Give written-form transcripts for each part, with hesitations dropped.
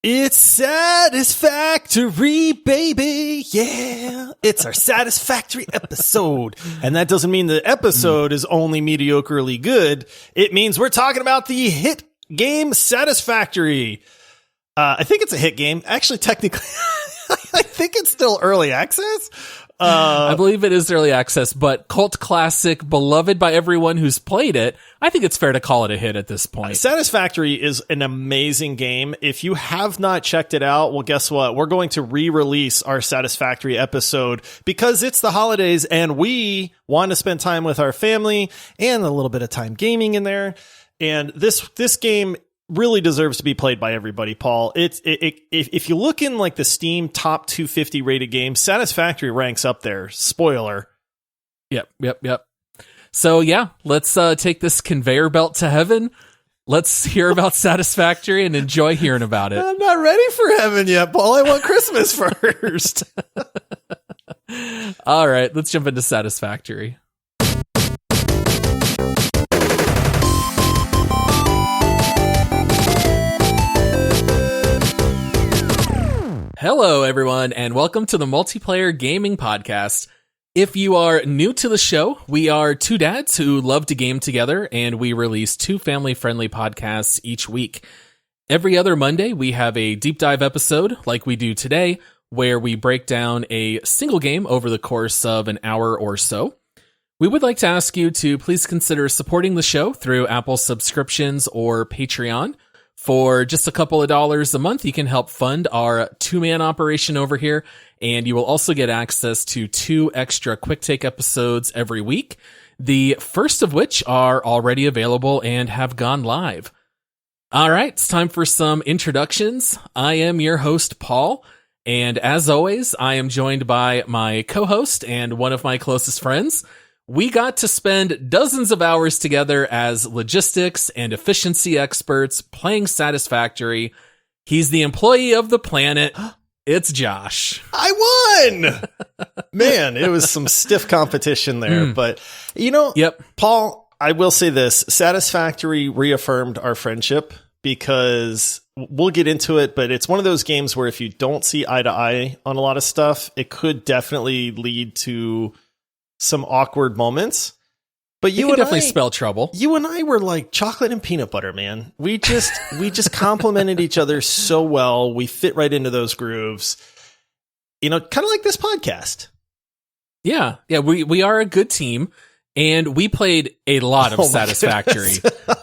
It's Satisfactory, baby. Yeah. It's our Satisfactory episode. And that doesn't mean the episode is only mediocrely good. It means we're talking about the hit game Satisfactory. I think it's a hit game. Actually, technically, I think it's still early access. I believe it is early access, but cult classic, beloved by everyone who's played it. I think it's fair to call it a hit at this point. Satisfactory is an amazing game. If you have not checked it out, well, guess what? We're going to re-release our Satisfactory episode because it's the holidays and we want to spend time with our family and a little bit of time gaming in there. And this game really deserves to be played by everybody, Paul. If you look in like the Steam top 250 rated games, Satisfactory ranks up there. Spoiler. Yep. So yeah, let's take this conveyor belt to heaven. Let's hear about Satisfactory and enjoy hearing about it. I'm not ready for heaven yet, Paul. I want Christmas first. All right, let's jump into Satisfactory. Hello, everyone, and welcome to the Multiplayer Gaming Podcast. If you are new to the show, we are two dads who love to game together, and we release two family-friendly podcasts each week. Every other Monday, we have a deep dive episode, like we do today, where we break down a single game over the course of an hour or so. We would like to ask you to please consider supporting the show through Apple subscriptions or Patreon. For just a couple of dollars a month, you can help fund our two-man operation over here, and you will also get access to 2 extra quick take episodes every week, the first of which are already available and have gone live. All right, it's time for some introductions. I am your host, Paul, and as always, I am joined by my co-host and one of my closest friends. We got to spend dozens of hours together as logistics and efficiency experts playing Satisfactory. He's the employee of the planet. It's Josh. I won! Man, it was some stiff competition there. But, Paul, I will say this. Satisfactory reaffirmed our friendship because we'll get into it, but it's one of those games where if you don't see eye to eye on a lot of stuff, it could definitely lead to some awkward moments, but you and definitely spell trouble. You and I were like chocolate and peanut butter, man. We just complimented each other so well. We fit right into those grooves, kind of like this podcast. Yeah. We are a good team, and we played a lot of Satisfactory.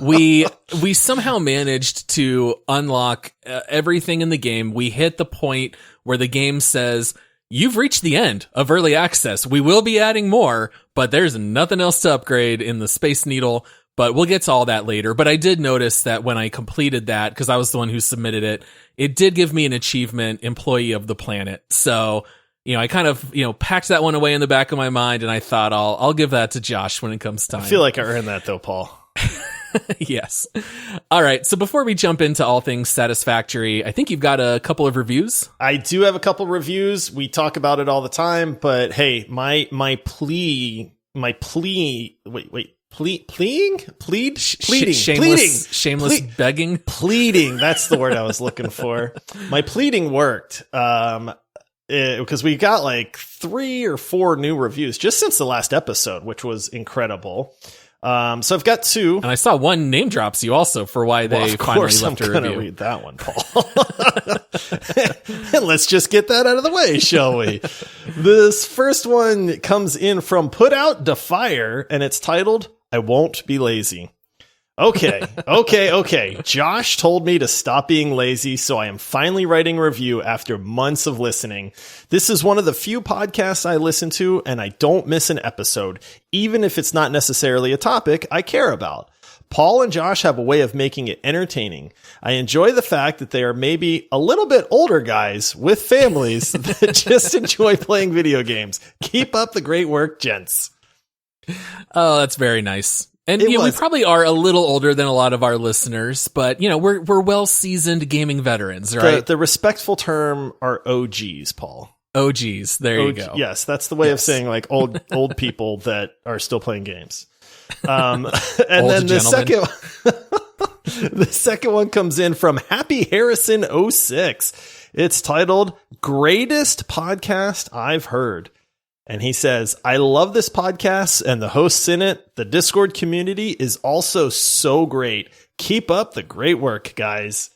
we somehow managed to unlock everything in the game. We hit the point where the game says, "You've reached the end of early access. We will be adding more, but there's nothing else to upgrade in the Space Needle." But we'll get to all that later. But I did notice that when I completed that, because I was the one who submitted it, it did give me an achievement, Employee of the Planet. So, I kind of, packed that one away in the back of my mind, and I thought I'll give that to Josh when it comes time. I feel like I earned that though, Paul. Yes. All right. So before we jump into all things Satisfactory, I think you've got a couple of reviews. I do have a couple of reviews. We talk about it all the time, but hey, pleading? Shameless begging. Pleading. That's the word I was looking for. My pleading worked. Because we got like 3 or 4 new reviews just since the last episode, which was incredible. So I've got 2. And I saw one name drops you also for why they finally left a review. I'm going to read that one, Paul. And let's just get that out of the way, shall we? This first one comes in from Put Out to Fire, and it's titled, "I Won't Be Lazy." Okay. Josh told me to stop being lazy, so I am finally writing a review after months of listening. This is one of the few podcasts I listen to, and I don't miss an episode, even if it's not necessarily a topic I care about. Paul and Josh have a way of making it entertaining. I enjoy the fact that they are maybe a little bit older guys with families that just enjoy playing video games. Keep up the great work, gents. Oh, that's very nice. And we probably are a little older than a lot of our listeners, but we're well-seasoned gaming veterans, right? The respectful term are OGs, Paul. OGs, there you go. Yes, that's the way of saying like old people that are still playing games. And old then the gentlemen. The second one comes in from Happy Harrison 06. It's titled Greatest Podcast I've Heard. And he says, I love this podcast and the hosts in it. The Discord community is also so great. Keep up the great work, guys.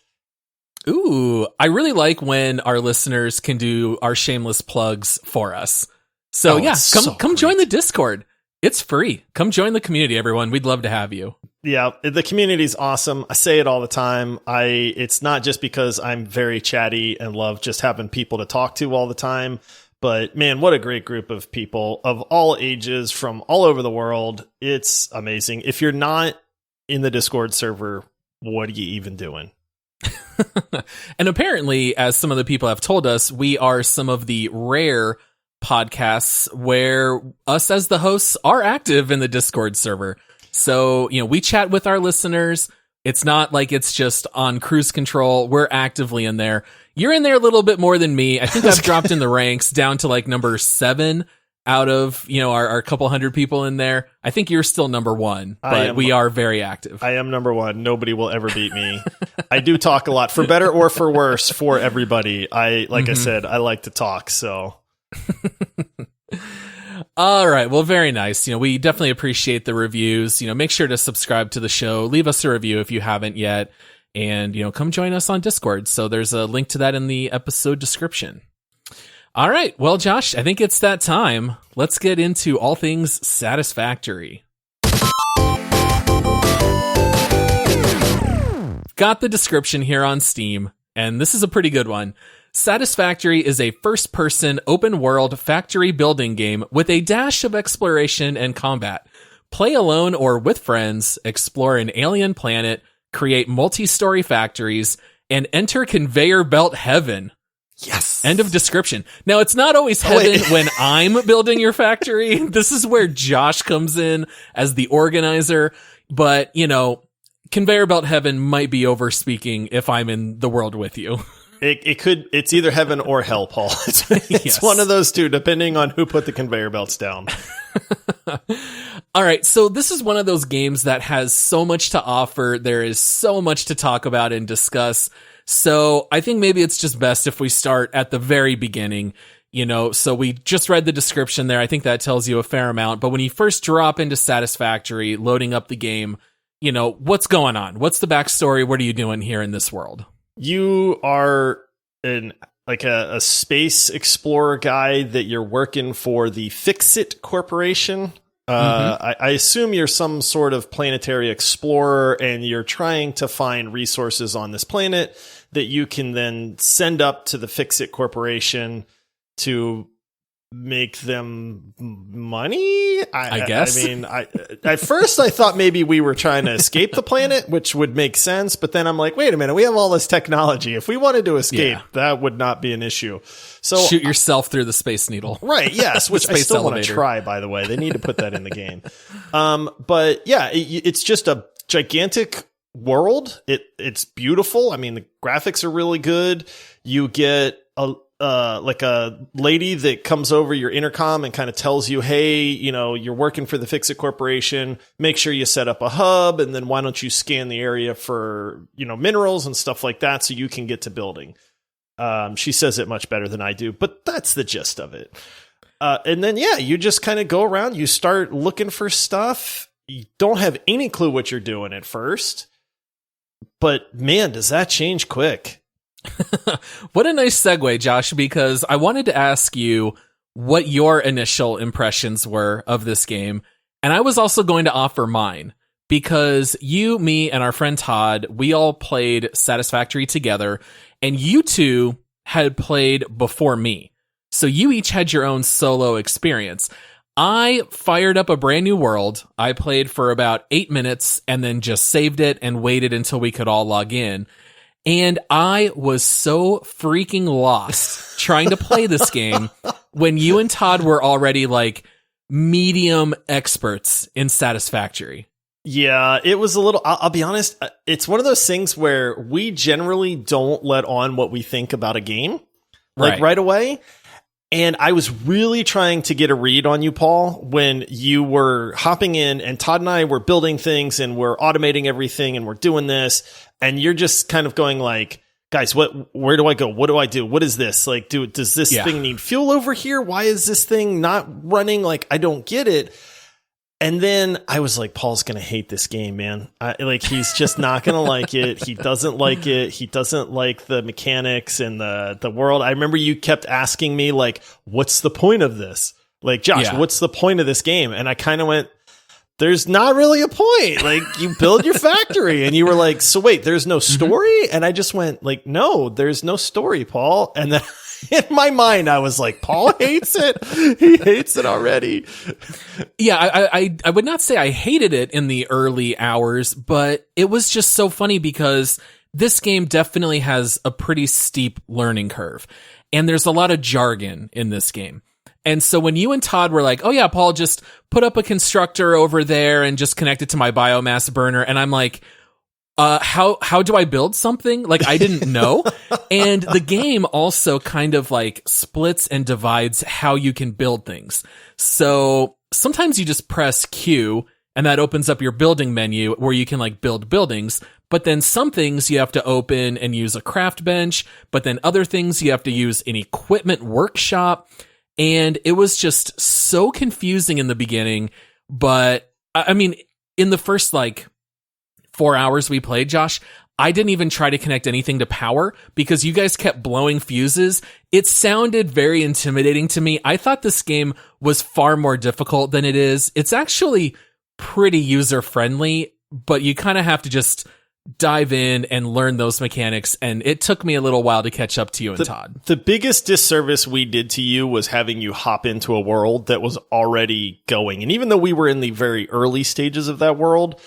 Ooh, I really like when our listeners can do our shameless plugs for us. So come join the Discord. It's free. Come join the community, everyone. We'd love to have you. Yeah, the community's awesome. I say it all the time. It's not just because I'm very chatty and love just having people to talk to all the time, but man, what a great group of people of all ages from all over the world. It's amazing. If you're not in the Discord server, what are you even doing? And apparently, as some of the people have told us, we are some of the rare podcasts where us as the hosts are active in the Discord server. So, we chat with our listeners. It's not like it's just on cruise control. We're actively in there. You're in there a little bit more than me. I think I've dropped in the ranks down to like number 7 out of, our couple hundred people in there. I think you're still number 1, but we are very active. I am number 1. Nobody will ever beat me. I do talk a lot, for better or for worse, for everybody. I said, I like to talk, so... All right. Well, very nice. We definitely appreciate the reviews. Make sure to subscribe to the show. Leave us a review if you haven't yet. And, come join us on Discord. So there's a link to that in the episode description. All right. Well, Josh, I think it's that time. Let's get into all things Satisfactory. Got the description here on Steam, and this is a pretty good one. Satisfactory is a first-person, open-world factory building game with a dash of exploration and combat. Play alone or with friends, explore an alien planet, create multi-story factories, and enter conveyor belt heaven. Yes. End of description. Now, it's not always heaven when I'm building your factory. This is where Josh comes in as the organizer. But, conveyor belt heaven might be over-speaking if I'm in the world with you. It's either heaven or hell, Paul. It's Yes. one of those two, depending on who put the conveyor belts down. All right. So this is one of those games that has so much to offer. There is so much to talk about and discuss. So I think maybe it's just best if we start at the very beginning. So we just read the description there. I think that tells you a fair amount. But when you first drop into Satisfactory, loading up the game, what's going on? What's the backstory? What are you doing here in this world? You are a space explorer guy that you're working for the Fix-It Corporation. I assume you're some sort of planetary explorer, and you're trying to find resources on this planet that you can then send up to the Fix-It Corporation to make them money. I guess. At first I thought maybe we were trying to escape the planet, which would make sense. But then I'm like, wait a minute, we have all this technology. If we wanted to escape, that would not be an issue. So shoot yourself through the Space Needle. Right. Yes. Which I still want to try, by the way. They need to put that in the game. But yeah, it's just a gigantic world. It's beautiful. The graphics are really good. You get a lady that comes over your intercom and kind of tells you, hey, you're working for the Fix-It Corporation. Make sure you set up a hub, and then why don't you scan the area for, minerals and stuff like that so you can get to building. She says it much better than I do, but that's the gist of it. And then, you just kind of go around, you start looking for stuff. You don't have any clue what you're doing at first, but man, does that change quick. What a nice segue, Josh, because I wanted to ask you what your initial impressions were of this game. And I was also going to offer mine because you, me, and our friend Todd, we all played Satisfactory together, and you two had played before me. So you each had your own solo experience. I fired up a brand new world. I played for about 8 minutes and then just saved it and waited until we could all log in. And I was so freaking lost trying to play this game when you and Todd were already like medium experts in Satisfactory. Yeah, it was a little, I'll be honest, it's one of those things where we generally don't let on what we think about a game, like right away. And I was really trying to get a read on you, Paul, when you were hopping in and Todd and I were building things and we're automating everything and we're doing this. And you're just kind of going like, guys, where do I go? What do I do? What is this? Like, does this thing need fuel over here? Why is this thing not running? Like, I don't get it. And then I was like, Paul's going to hate this game, man. He's just not going to like it. He doesn't like it. He doesn't like the mechanics and the world. I remember you kept asking me, like, what's the point of this? Like, Josh, what's the point of this game? And I kind of went, there's not really a point. Like, you build your factory. And you were like, so wait, there's no story? And I just went like, no, there's no story, Paul. And then in my mind, I was like, Paul hates it. He hates it already. Yeah, I would not say I hated it in the early hours, but it was just so funny because this game definitely has a pretty steep learning curve. And there's a lot of jargon in this game. And so when you and Todd were like, oh yeah, Paul, just put up a constructor over there and just connect it to my biomass burner. And I'm like, how do I build something? Like, I didn't know. And the game also kind of like splits and divides how you can build things. So sometimes you just press Q and that opens up your building menu where you can like build buildings. But then some things you have to open and use a craft bench. But then other things you have to use an equipment workshop. And it was just so confusing in the beginning. But I mean, in the first like 4 hours we played, Josh, I didn't even try to connect anything to power because you guys kept blowing fuses. It sounded very intimidating to me. I thought this game was far more difficult than it is. It's actually pretty user-friendly, but you kind of have to just dive in and learn those mechanics, and it took me a little while to catch up to you and Todd. The biggest disservice we did to you was having you hop into a world that was already going. And even though we were in the very early stages of that world,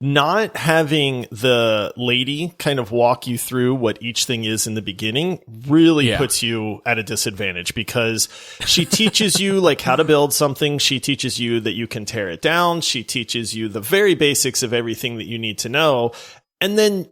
not having the lady kind of walk you through what each thing is in the beginning really puts you at a disadvantage because she teaches you like how to build something. She teaches you that you can tear it down. She teaches you the very basics of everything that you need to know. And then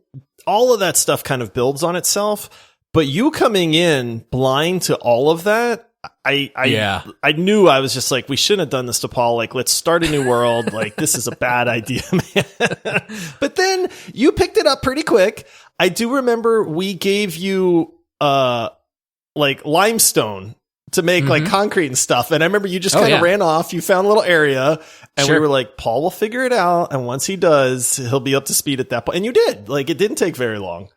all of that stuff kind of builds on itself. But you coming in blind to all of that, I knew. I was just like, we shouldn't have done this to Paul. Like, let's start a new world. Like, this is a bad idea, man. But then you picked it up pretty quick. I do remember we gave you like limestone to make like concrete and stuff. And I remember you just kind of ran off. You found a little area and we were like, Paul will figure it out. And once he does, he'll be up to speed at that point. And you did. Like, it didn't take very long.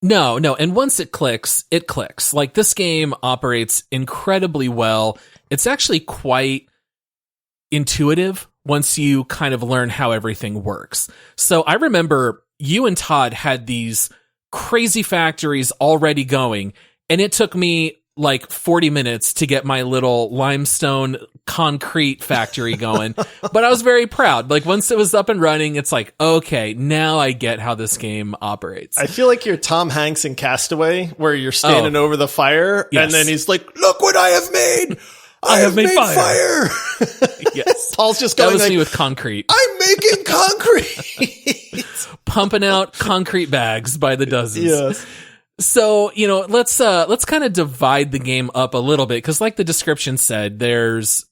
No. And once it clicks, it clicks. Like, this game operates incredibly well. It's actually quite intuitive once you kind of learn how everything works. So I remember you and Todd had these crazy factories already going, and it took me like 40 minutes to get my little limestone concrete factory going. But I was very proud. Like, once it was up and running, it's like, okay, now I get how this game operates. I feel like you're Tom Hanks in Castaway, where you're standing over the fire, and then he's like, look what I have made! I have made fire! Yes. Paul's just going that was like, me with concrete. I'm making concrete! Pumping out concrete bags by the dozens. Yes. So, you know, let's kind of divide the game up a little bit, because like the description said, there's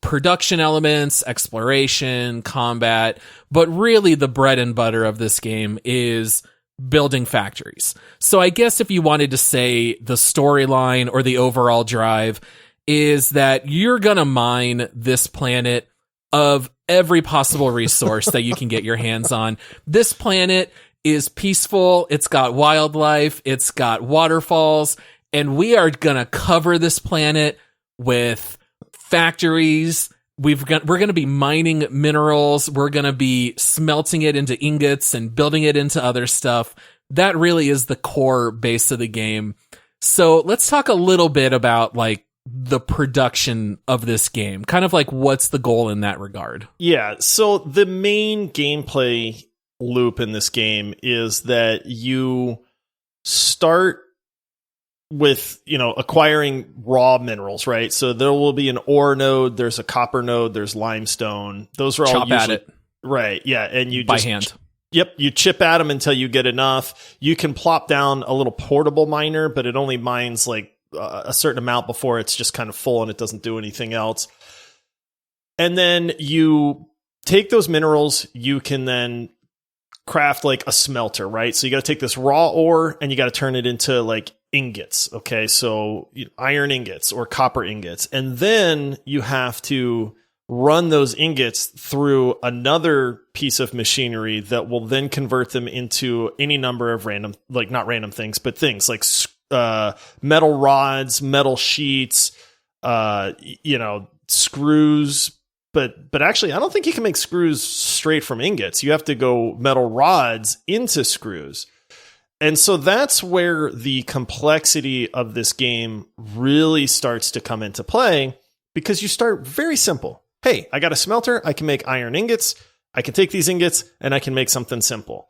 production elements, exploration, combat, but really the bread and butter of this game is building factories. So I guess if you wanted to say the storyline or the overall drive is that you're gonna mine this planet of every possible resource that you can get your hands on. This planet is peaceful, it's got wildlife, it's got waterfalls, and we are gonna cover this planet with factories. We're gonna be mining minerals, we're gonna be smelting it into ingots and building it into other stuff. That really is the core base of the game. So let's talk a little bit about like the production of this game. Kind of like, what's the goal in that regard? Yeah, so the main gameplay loop in this game is that you start with, you know, acquiring raw minerals, right? So there will be an ore node, there's a copper node, there's limestone. Those are all chop usually, at it. Right, yeah, and you by just hand. Yep, you chip at them until you get enough. You can plop down a little portable miner, but it only mines like a certain amount before it's just kind of full and it doesn't do anything else. And then you take those minerals, you can then craft like a smelter, right? So you got to take this raw ore and you got to turn it into like ingots. Okay. So iron ingots or copper ingots. And then you have to run those ingots through another piece of machinery that will then convert them into any number of random, like not random things, but things like metal rods, metal sheets, screws. But actually, I don't think you can make screws straight from ingots. You have to go metal rods into screws. And so that's where the complexity of this game really starts to come into play, because you start very simple. Hey, I got a smelter. I can make iron ingots. I can take these ingots and I can make something simple.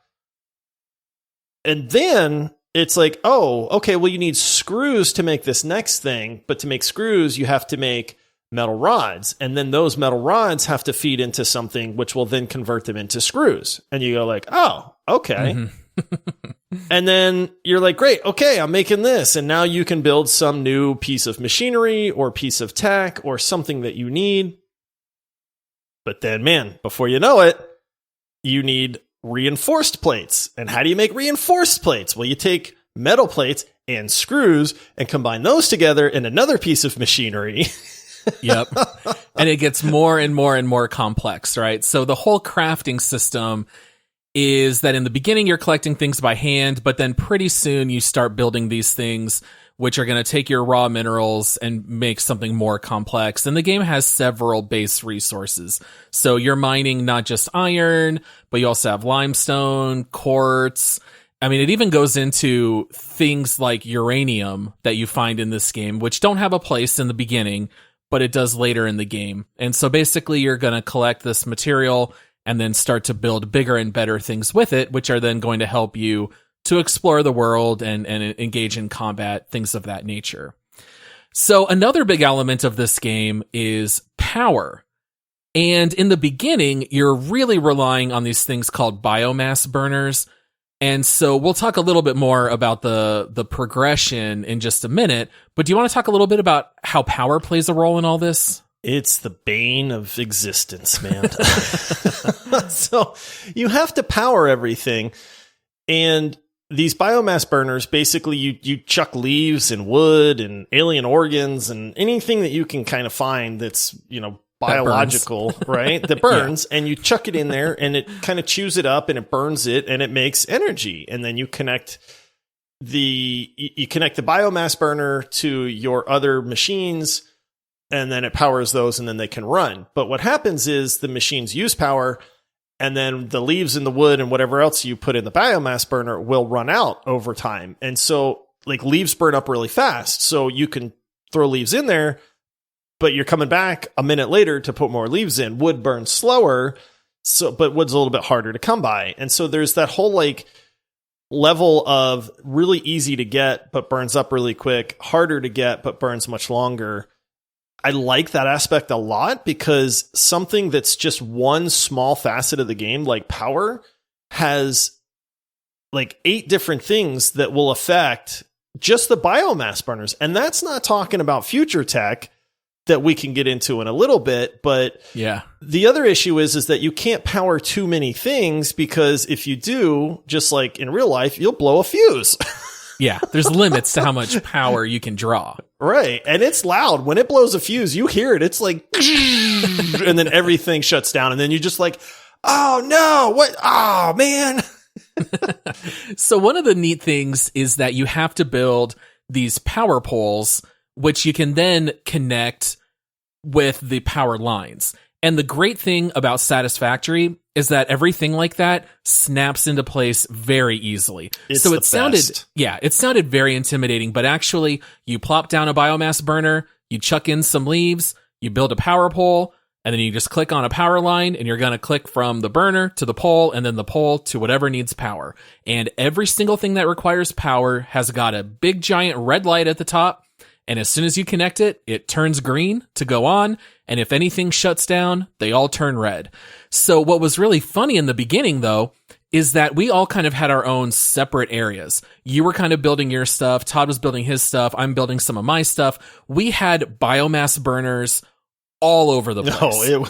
And then it's like, oh, okay, well, you need screws to make this next thing. But to make screws, you have to make metal rods. And then those metal rods have to feed into something which will then convert them into screws. And you go like, oh, okay. Mm-hmm. And then you're like, great, okay, I'm making this. And now you can build some new piece of machinery or piece of tech or something that you need. But then, man, before you know it, you need reinforced plates. And how do you make reinforced plates? Well, you take metal plates and screws and combine those together in another piece of machinery. Yep. And it gets more and more and more complex, right? So the whole crafting system is that in the beginning, you're collecting things by hand, but then pretty soon you start building these things which are going to take your raw minerals and make something more complex. And the game has several base resources. So you're mining not just iron, but you also have limestone, quartz. I mean, it even goes into things like uranium that you find in this game, which don't have a place in the beginning, but it does later in the game. And so basically you're going to collect this material and then start to build bigger and better things with it, which are then going to help you to explore the world and engage in combat, things of that nature. So another big element of this game is power. And in the beginning, you're really relying on these things called biomass burners. And so we'll talk a little bit more about the progression in just a minute. But do you want to talk a little bit about how power plays a role in all this? It's the bane of existence, man. So you have to power everything. And these biomass burners, basically you chuck leaves and wood and alien organs and anything that you can kind of find that's, biological, right? That burns, yeah. And you chuck it in there and it kind of chews it up and it burns it and it makes energy. And then you connect the biomass burner to your other machines, and then it powers those and then they can run. But what happens is the machines use power, and then the leaves and the wood and whatever else you put in the biomass burner will run out over time. And so like leaves burn up really fast. So you can throw leaves in there, but you're coming back a minute later to put more leaves in. Wood burns slower. But wood's a little bit harder to come by. And so there's that whole like level of really easy to get, but burns up really quick, harder to get, but burns much longer. I like that aspect a lot, because something that's just one small facet of the game, like power, has like 8 different things that will affect just the biomass burners. And that's not talking about future tech that we can get into in a little bit. But yeah, the other issue is that you can't power too many things, because if you do, just like in real life, you'll blow a fuse. Yeah, there's limits to how much power you can draw. Right. And it's loud. When it blows a fuse, you hear it. It's like, and then everything shuts down. And then you're just like, oh no, what? Oh man. So one of the neat things is that you have to build these power poles, which you can then connect with the power lines. And the great thing about Satisfactory is that everything like that snaps into place very easily. So it sounded very intimidating, but actually you plop down a biomass burner, you chuck in some leaves, you build a power pole, and then you just click on a power line, and you're going to click from the burner to the pole, and then the pole to whatever needs power. And every single thing that requires power has got a big giant red light at the top. And as soon as you connect it, it turns green to go on. And if anything shuts down, they all turn red. So what was really funny in the beginning, though, is that we all kind of had our own separate areas. You were kind of building your stuff. Todd was building his stuff. I'm building some of my stuff. We had biomass burners all over the place.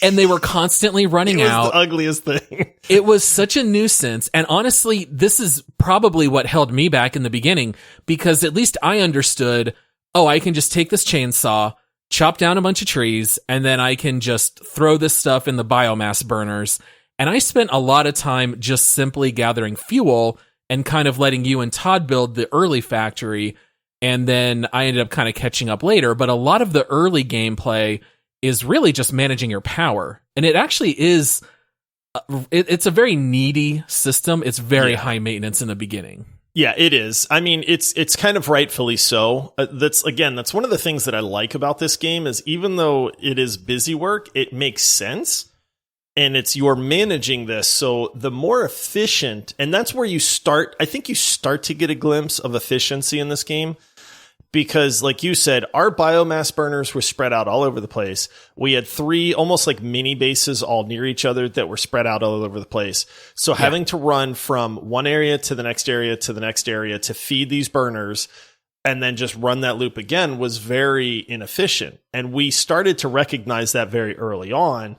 And they were constantly running out. The ugliest thing. It was such a nuisance. And honestly, this is probably what held me back in the beginning, because at least I understood, oh, I can just take this chainsaw, chop down a bunch of trees, and then I can just throw this stuff in the biomass burners. And I spent a lot of time just simply gathering fuel and kind of letting you and Todd build the early factory. And then I ended up kind of catching up later. But a lot of the early gameplay is really just managing your power. And it actually is, it's a very needy system. It's very high maintenance in the beginning. Yeah, it is. I mean, it's kind of rightfully so. That's one of the things that I like about this game is even though it is busy work, it makes sense. And you're managing this. So the more efficient, and that's where you start. I think you start to get a glimpse of efficiency in this game. Because like you said, our biomass burners were spread out all over the place. We had 3 almost like mini bases all near each other that were spread out all over the place. So having to run from one area to the next area to the next area to feed these burners and then just run that loop again was very inefficient. And we started to recognize that very early on.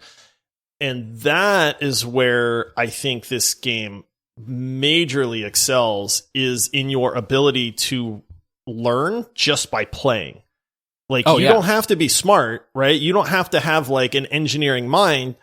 And that is where I think this game majorly excels, is in your ability to learn just by playing. Like, you don't have to be smart, right? You don't have to have like an engineering mind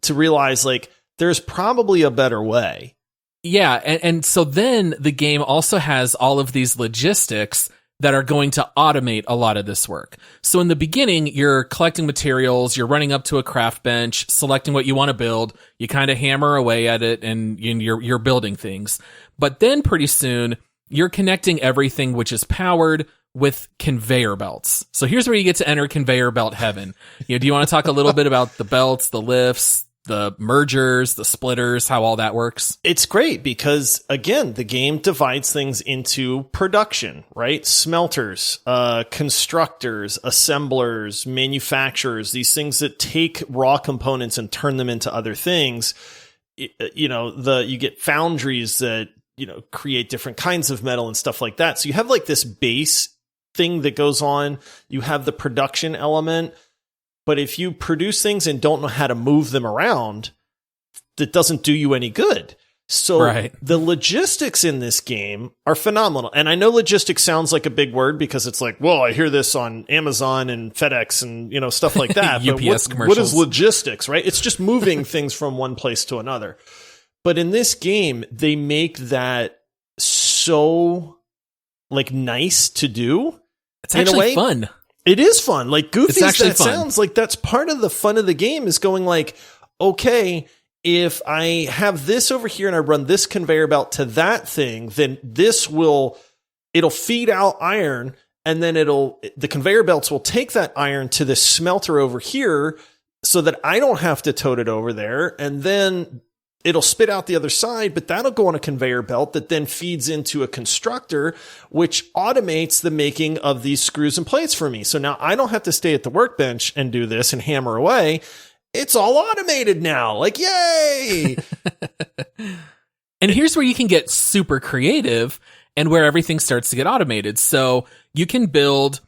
to realize like there's probably a better way. Yeah. And so then the game also has all of these logistics that are going to automate a lot of this work. So in the beginning, you're collecting materials, you're running up to a craft bench, selecting what you want to build, you kind of hammer away at it, and you're building things. But then pretty soon, you're connecting everything which is powered with conveyor belts. So here's where you get to enter conveyor belt heaven. Do you want to talk a little bit about the belts, the lifts, the mergers, the splitters, how all that works? It's great because, again, the game divides things into production, right? Smelters, constructors, assemblers, manufacturers, these things that take raw components and turn them into other things. You get foundries that, create different kinds of metal and stuff like that. So you have like this base thing that goes on. You have the production element. But if you produce things and don't know how to move them around, that doesn't do you any good. So the logistics in this game are phenomenal. And I know logistics sounds like a big word because it's like, well, I hear this on Amazon and FedEx and, stuff like that. UPS but commercials. What is logistics, right? It's just moving things from one place to another. But in this game, they make that so like nice to do. It's actually fun. It is fun. Like goofy as that fun. sounds, like that's part of the fun of the game is going like, okay, if I have this over here and I run this conveyor belt to that thing, then it'll feed out iron, and then the conveyor belts will take that iron to this smelter over here so that I don't have to tote it over there. And then it'll spit out the other side, but that'll go on a conveyor belt that then feeds into a constructor, which automates the making of these screws and plates for me. So now I don't have to stay at the workbench and do this and hammer away. It's all automated now. Like, yay! And here's where you can get super creative and where everything starts to get automated. So you can build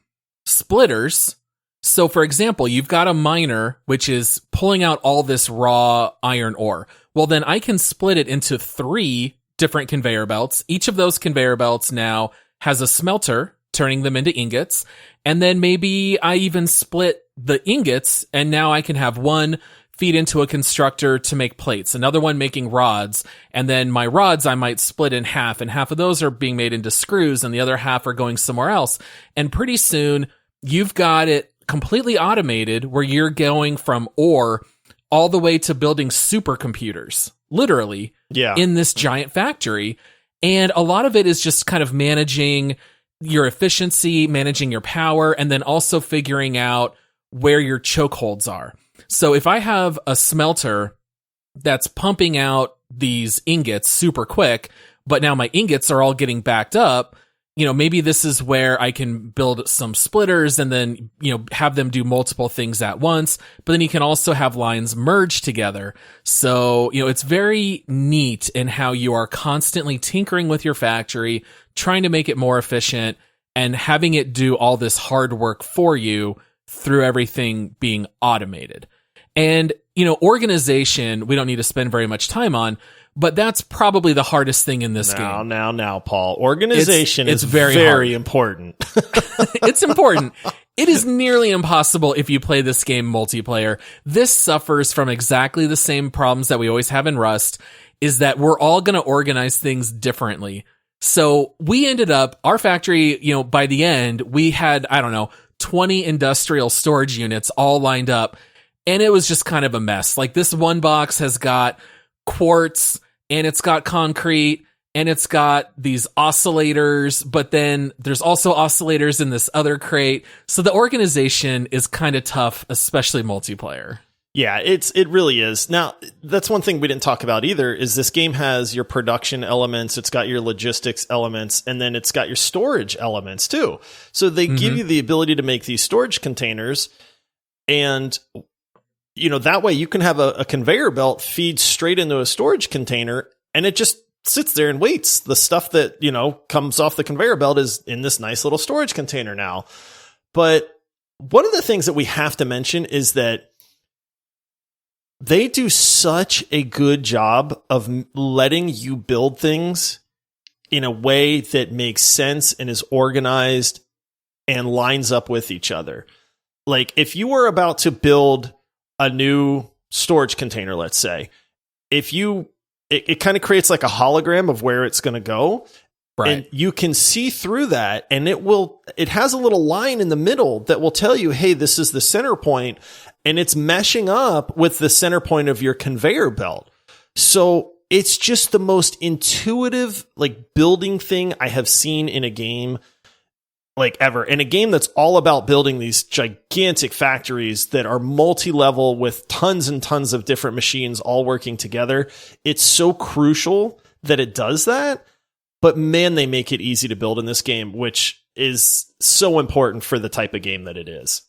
splitters. So for example, you've got a miner, which is pulling out all this raw iron ore. Well, then I can split it into 3 different conveyor belts. Each of those conveyor belts now has a smelter, turning them into ingots. And then maybe I even split the ingots, and now I can have one feed into a constructor to make plates, another one making rods, and then my rods I might split in half, and half of those are being made into screws, and the other half are going somewhere else. And pretty soon, you've got it completely automated where you're going from ore all the way to building supercomputers, literally, in this giant factory. And a lot of it is just kind of managing your efficiency, managing your power, and then also figuring out where your chokeholds are. So if I have a smelter that's pumping out these ingots super quick, but now my ingots are all getting backed up, maybe this is where I can build some splitters and then, have them do multiple things at once. But then you can also have lines merge together. So, it's very neat in how you are constantly tinkering with your factory, trying to make it more efficient and having it do all this hard work for you through everything being automated. And, organization, we don't need to spend very much time on, but that's probably the hardest thing in this game. Now, Paul. Organization is very important. It's important. It is nearly impossible if you play this game multiplayer. This suffers from exactly the same problems that we always have in Rust, is that we're all going to organize things differently. So we ended up, our factory, by the end, we had, 20 industrial storage units all lined up, and it was just kind of a mess. Like, this one box has got quartz, and it's got concrete, and it's got these oscillators, but then there's also oscillators in this other crate. So the organization is kind of tough, especially multiplayer. Yeah, it really is. Now, that's one thing we didn't talk about either, is this game has your production elements, it's got your logistics elements, and then it's got your storage elements too. So they give you the ability to make these storage containers, and that way you can have a conveyor belt feed straight into a storage container, and it just sits there and waits. The stuff that, comes off the conveyor belt is in this nice little storage container now. But one of the things that we have to mention is that they do such a good job of letting you build things in a way that makes sense and is organized and lines up with each other. Like, if you were about to build a new storage container, let's say, it kind of creates like a hologram of where it's going to go. Right. And you can see through that, and it has a little line in the middle that will tell you, hey, this is the center point, and it's meshing up with the center point of your conveyor belt. So it's just the most intuitive, like, building thing I have seen in a game, like, ever. And a game that's all about building these gigantic factories that are multi-level with tons and tons of different machines all working together. It's so crucial that it does that. But man, they make it easy to build in this game, which is so important for the type of game that it is.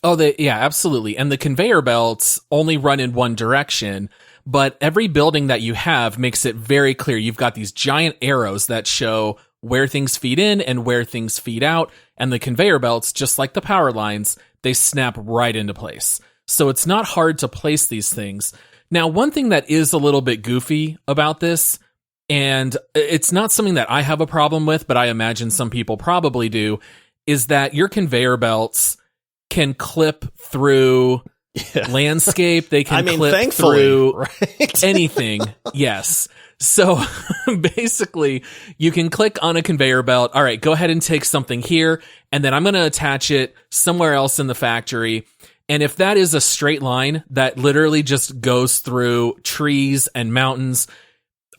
Oh, yeah, absolutely. And the conveyor belts only run in one direction, but every building that you have makes it very clear. You've got these giant arrows that show where things feed in and where things feed out. And the conveyor belts, just like the power lines, they snap right into place. So it's not hard to place these things. Now, one thing that is a little bit goofy about this, and it's not something that I have a problem with, but I imagine some people probably do, is that your conveyor belts can clip through landscape. They can clip through right? anything. Yes. So basically, you can click on a conveyor belt. All right, go ahead and take something here, and then I'm going to attach it somewhere else in the factory. And if that is a straight line that literally just goes through trees and mountains,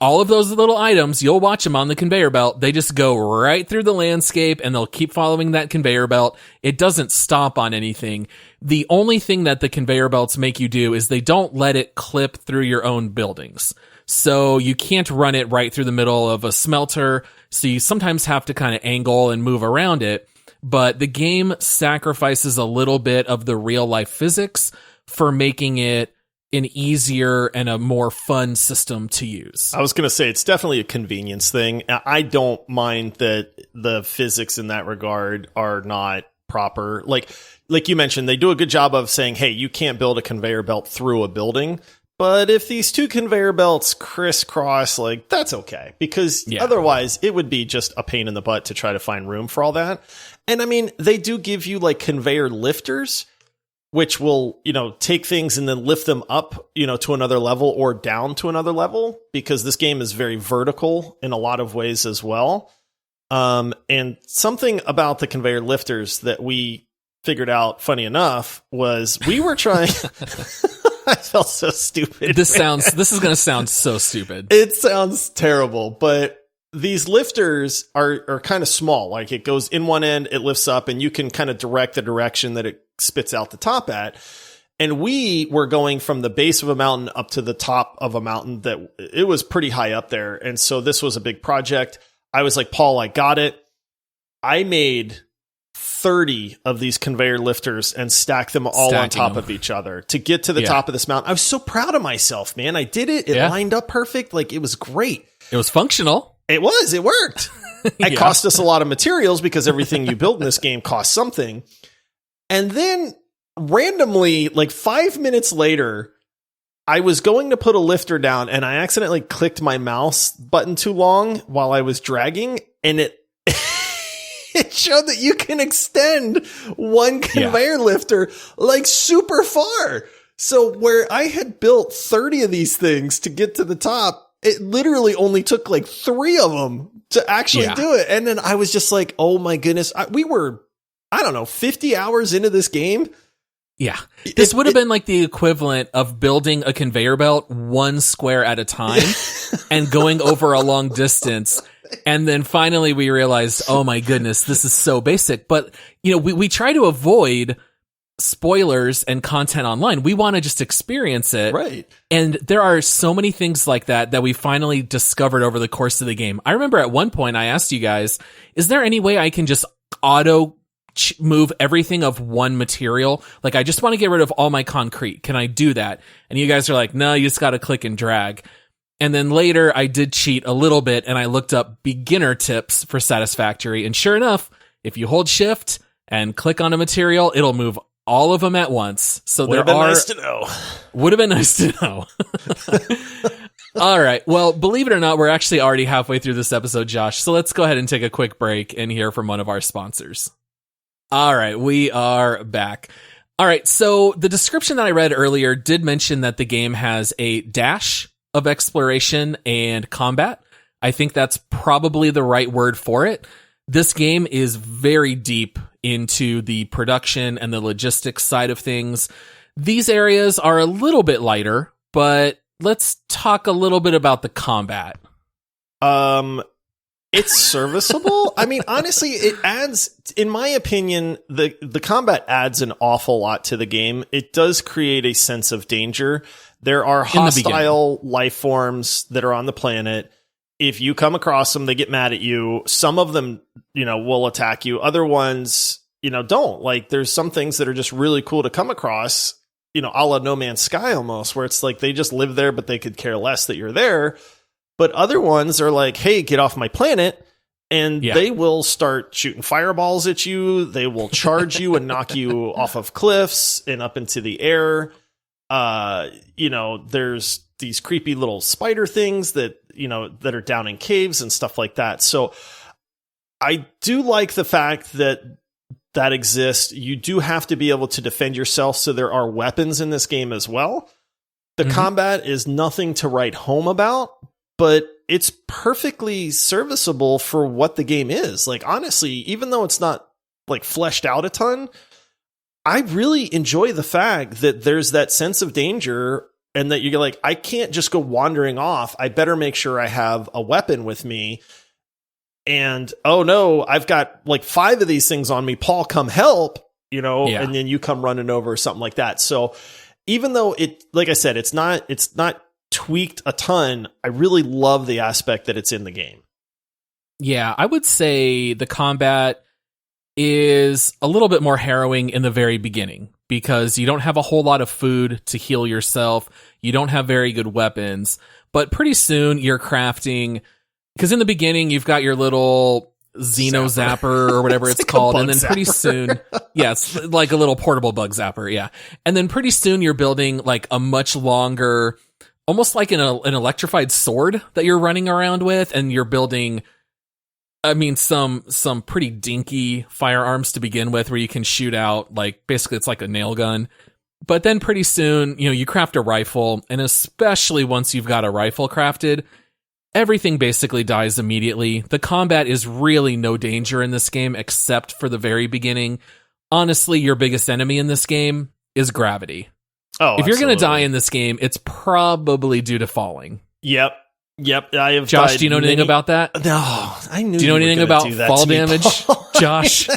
all of those little items, you'll watch them on the conveyor belt. They just go right through the landscape, and they'll keep following that conveyor belt. It doesn't stop on anything. The only thing that the conveyor belts make you do is they don't let it clip through your own buildings. So you can't run it right through the middle of a smelter. So you sometimes have to kind of angle and move around it. But the game sacrifices a little bit of the real life physics for making it an easier and a more fun system to use. I was going to say, it's definitely a convenience thing. I don't mind that the physics in that regard are not proper. Like you mentioned, they do a good job of saying, hey, you can't build a conveyor belt through a building. But if these two conveyor belts crisscross, like, that's okay. Because otherwise, it would be just a pain in the butt to try to find room for all that. And I mean, they do give you like conveyor lifters, which will, take things and then lift them up, to another level or down to another level, because this game is very vertical in a lot of ways as well. And something about the conveyor lifters that we figured out, funny enough, was we were trying... I felt so stupid. This is going to sound so stupid. It sounds terrible, but these lifters are kind of small. Like, it goes in one end, it lifts up, and you can kind of direct the direction that it spits out the top at. And we were going from the base of a mountain up to the top of a mountain that it was pretty high up there. And so this was a big project. I was like, Paul, I got it. I made 30 of these conveyor lifters and stacked them all on top of each other to get to the top of this mountain. I was so proud of myself, man. I did it. It lined up perfect. Like, it was great. It was functional. It was. It worked. It cost us a lot of materials because everything you build in this game costs something. And then randomly, like 5 minutes later, I was going to put a lifter down and I accidentally clicked my mouse button too long while I was dragging, and it it showed that you can extend one conveyor lifter like super far. So where I had built 30 of these things to get to the top, it literally only took like 3 of them to actually do it. And then I was just like, oh my goodness, we were, I don't know, 50 hours into this game. Yeah. This would have been like the equivalent of building a conveyor belt 1 square at a time and going over a long distance. And then finally we realized, oh my goodness, this is so basic. But, you know, we try to avoid spoilers and content online. We want to just experience it. Right. And there are so many things like that we finally discovered over the course of the game. I remember at one point I asked you guys, is there any way I can just auto move everything of one material? Like, I just want to get rid of all my concrete. Can I do that? And you guys are like, no, you just got to click and drag. And then later I did cheat a little bit and I looked up beginner tips for Satisfactory. And sure enough, if you hold shift and click on a material, it'll move all of them at once. So would have been nice to know. Would have been nice to know. All right. Well, believe it or not, we're actually already halfway through this episode, Josh. So let's go ahead and take a quick break and hear from one of our sponsors. All right. We are back. All right. So the description that I read earlier did mention that the game has a dash of exploration and combat. I think that's probably the right word for it. This game is very deep into the production and the logistics side of things. These areas are a little bit lighter, but let's talk a little bit about the combat. It's serviceable. I mean, honestly, it adds, in my opinion, the combat adds an awful lot to the game. It does create a sense of danger. There are hostile life forms that are on the planet. If you come across them, they get mad at you. Some of them, you know, will attack you. Other ones, you know, don't. Like, there's some things that are just really cool to come across, you know, a la No Man's Sky almost, where it's like they just live there, but they could care less that you're there. But other ones are like, hey, get off my planet. And they will start shooting fireballs at you. They will charge you and knock you off of cliffs and up into the air. You know, there's these creepy little spider things that, you know, that are down in caves and stuff like that. So I do like the fact that exists. You do have to be able to defend yourself. So there are weapons in this game as well. The combat is nothing to write home about, but it's perfectly serviceable for what the game is. Like, honestly, even though it's not like fleshed out a ton, I really enjoy the fact that there's that sense of danger and that you're like, I can't just go wandering off. I better make sure I have a weapon with me. And, oh no, I've got like 5 of these things on me. Paul, come help, you know, and then you come running over or something like that. So even though it, like I said, it's not tweaked a ton, I really love the aspect that it's in the game. Yeah, I would say the combat is a little bit more harrowing in the very beginning because you don't have a whole lot of food to heal yourself. You don't have very good weapons, but pretty soon you're crafting, because in the beginning you've got your little Xeno Zapper or whatever it's called. And then pretty soon, yes, like a little portable bug zapper. Yeah. And then pretty soon you're building like a much longer, almost like an electrified sword that you're running around with. And you're building, I mean, some pretty dinky firearms to begin with where you can shoot out, like, basically it's like a nail gun. But then pretty soon, you know, you craft a rifle, and especially once you've got a rifle crafted, everything basically dies immediately. The combat is really no danger in this game except for the very beginning. Honestly, your biggest enemy in this game is gravity. Oh, if you're going to die in this game, it's probably due to falling. Yep. I have. Josh, do you know anything about that? No, I knew. Do you know anything about fall damage, Josh?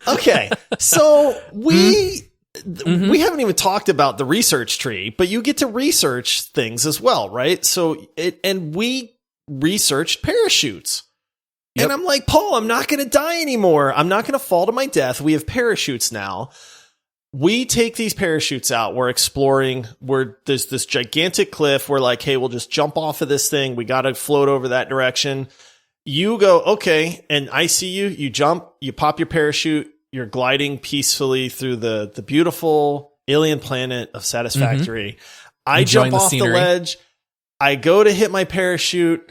Okay. So we haven't even talked about the research tree, but you get to research things as well, right? So we researched parachutes. And I'm like, Paul, I'm not going to die anymore. I'm not going to fall to my death. We have parachutes now. We take these parachutes out. We're exploring. There's this gigantic cliff. We're like, hey, we'll just jump off of this thing. We got to float over that direction. You go, okay. And I see you. You jump. You pop your parachute. You're gliding peacefully through the beautiful alien planet of Satisfactory. Mm-hmm. I jump off the ledge. I go to hit my parachute.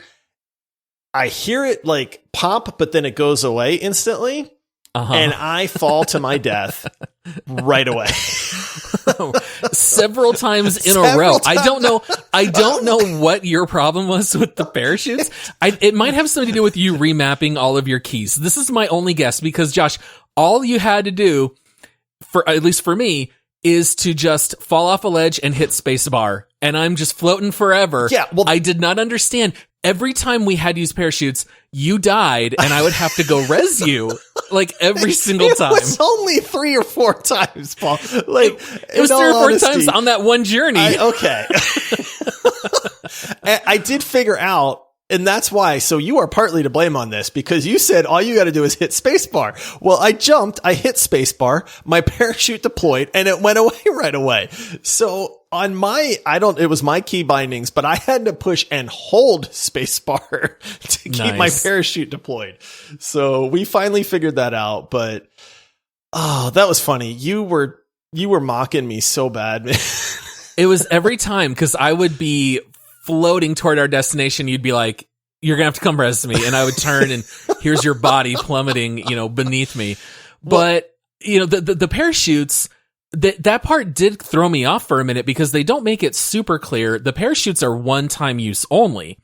I hear it like pop, but then it goes away instantly. And I fall to my death right away. Several times in a row. I don't know what your problem was with the parachutes. It might have something to do with you remapping all of your keys. This is my only guess because, Josh, all you had to do, for at least for me, is to just fall off a ledge and hit spacebar. And I'm just floating forever. Yeah, well, I did not understand. Every time we had to use parachutes, you died, and I would have to go res you, like, every single time. It was only 3 or 4 times, Paul. Like, it was 3 or 4 times on that one journey. Okay. I did figure out, and that's why, so you are partly to blame on this, because you said all you got to do is hit spacebar. Well, I jumped, I hit spacebar, my parachute deployed, and it went away right away. So on it was my key bindings, but I had to push and hold spacebar to keep my parachute deployed. So we finally figured that out, but that was funny. You were mocking me so bad, man. It was every time, because I would be floating toward our destination. You'd be like, you're gonna have to come res me, and I would turn and here's your body plummeting, beneath me. But the parachutes, that part did throw me off for a minute because they don't make it super clear. The parachutes are one-time use only.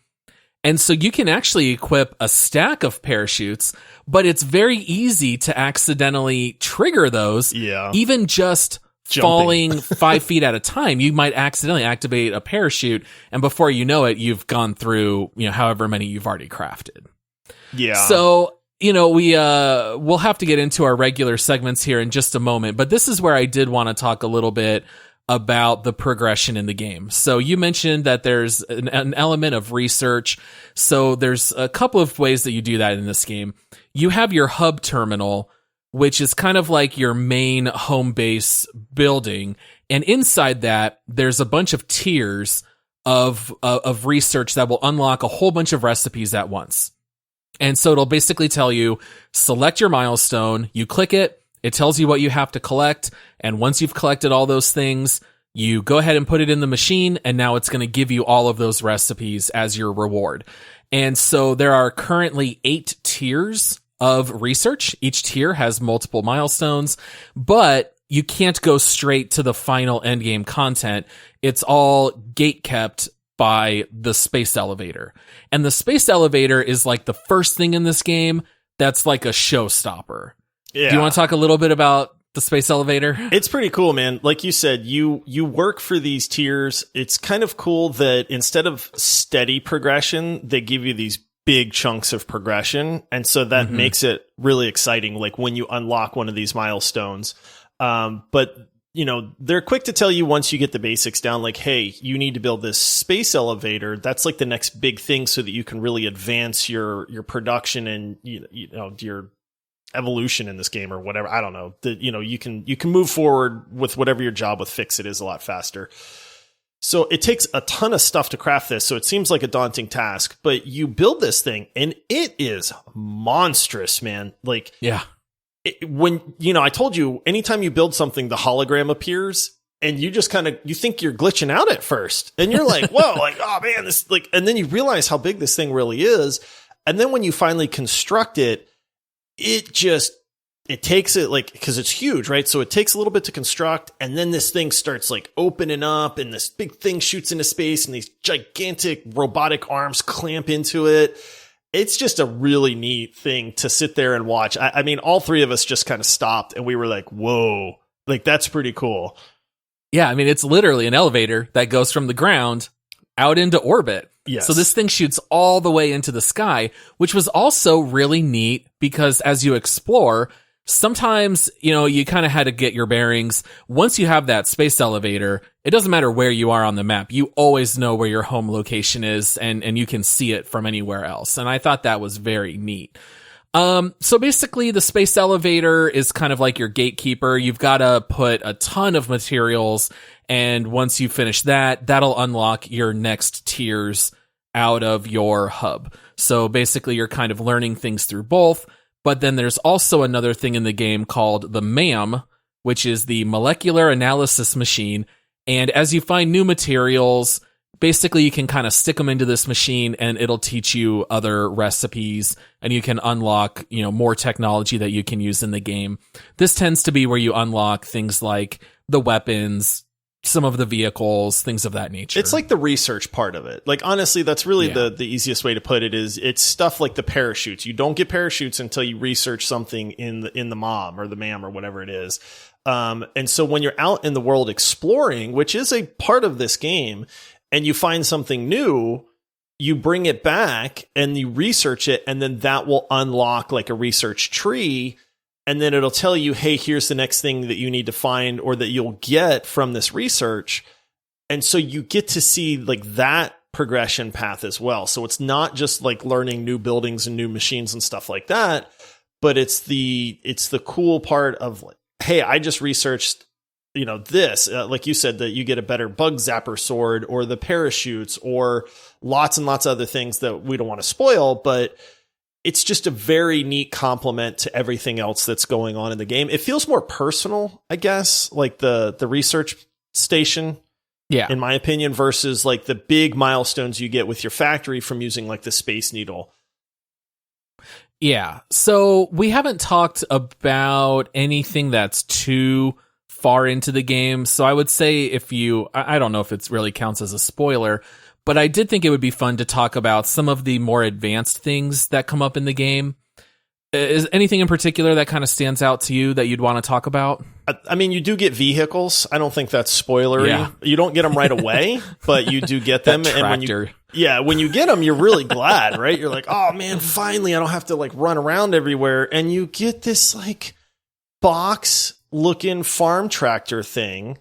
And so you can actually equip a stack of parachutes, but it's very easy to accidentally trigger those. Yeah. Even just falling 5 feet at a time, you might accidentally activate a parachute, and before you know it, you've gone through, however many you've already crafted. Yeah. So, we'll have to get into our regular segments here in just a moment, but this is where I did want to talk a little bit about the progression in the game. So you mentioned that there's an element of research. So there's a couple of ways that you do that in this game. You have your hub terminal, which is kind of like your main home base building. And inside that, there's a bunch of tiers of research that will unlock a whole bunch of recipes at once. And so it'll basically tell you, select your milestone, you click it, it tells you what you have to collect, and once you've collected all those things, you go ahead and put it in the machine, and now it's going to give you all of those recipes as your reward. And so there are currently 8 tiers of research. Each tier has multiple milestones, but you can't go straight to the final endgame content. It's all gate kept by the space elevator. And the space elevator is like the first thing in this game that's like a showstopper. Yeah. Do you want to talk a little bit about the space elevator? It's pretty cool, man. Like you said, you work for these tiers. It's kind of cool that instead of steady progression, they give you these big chunks of progression. And so that makes it really exciting, like when you unlock one of these milestones. But they're quick to tell you once you get the basics down, like, hey, you need to build this space elevator. That's like the next big thing so that you can really advance your production and, your evolution in this game or whatever. I don't know. You can move forward with whatever your job with Fix-It is a lot faster. So it takes a ton of stuff to craft this. So it seems like a daunting task, but you build this thing and it is monstrous, man. Like, yeah. When, I told you, anytime you build something, the hologram appears and you just you think you're glitching out at first. And you're like, whoa, like, oh man, and then you realize how big this thing really is. And then when you finally construct it, it takes it because it's huge, right? So it takes a little bit to construct. And then this thing starts like opening up and this big thing shoots into space and these gigantic robotic arms clamp into it. It's just a really neat thing to sit there and watch. I mean, all 3 of us just kind of stopped and we were like, whoa, like that's pretty cool. Yeah. I mean, it's literally an elevator that goes from the ground out into orbit. Yes. So this thing shoots all the way into the sky, which was also really neat because as you explore, sometimes, you kind of had to get your bearings. Once you have that space elevator, it doesn't matter where you are on the map. You always know where your home location is, and you can see it from anywhere else. And I thought that was very neat. So basically the space elevator is kind of like your gatekeeper. You've got to put a ton of materials, and once you finish that, that'll unlock your next tiers out of your hub. So basically you're kind of learning things through both. But then there's also another thing in the game called the MAM, which is the Molecular Analysis Machine. And as you find new materials, basically you can kind of stick them into this machine and it'll teach you other recipes, and you can unlock, more technology that you can use in the game. This tends to be where you unlock things like the weapons, some of the vehicles, things of that nature. It's like the research part of it. Like, honestly, that's really the easiest way to put it. Is it's stuff like the parachutes. You don't get parachutes until you research something in the MOM or the MAM or whatever it is. And so when you're out in the world exploring, which is a part of this game, and you find something new, you bring it back and you research it, and then that will unlock like a research tree. And then it'll tell you, hey, here's the next thing that you need to find or that you'll get from this research. And so you get to see like that progression path as well. So it's not just like learning new buildings and new machines and stuff like that, but it's the cool part of like, hey, I just researched, this, like you said, that you get a better bug zapper sword or the parachutes or lots and lots of other things that we don't want to spoil, but it's just a very neat complement to everything else that's going on in the game. It feels more personal, I guess, like the research station, in my opinion, versus like the big milestones you get with your factory from using like the Space Needle. Yeah. So we haven't talked about anything that's too far into the game. So I would say I don't know if it really counts as a spoiler, but I did think it would be fun to talk about some of the more advanced things that come up in the game. Is anything in particular that kind of stands out to you that you'd want to talk about? I mean, you do get vehicles. I don't think that's spoilery. Yeah. You don't get them right away, but you do get them. And when you get them, you're really glad, right? You're like, oh man, finally, I don't have to like run around everywhere. And you get this like box looking farm tractor thing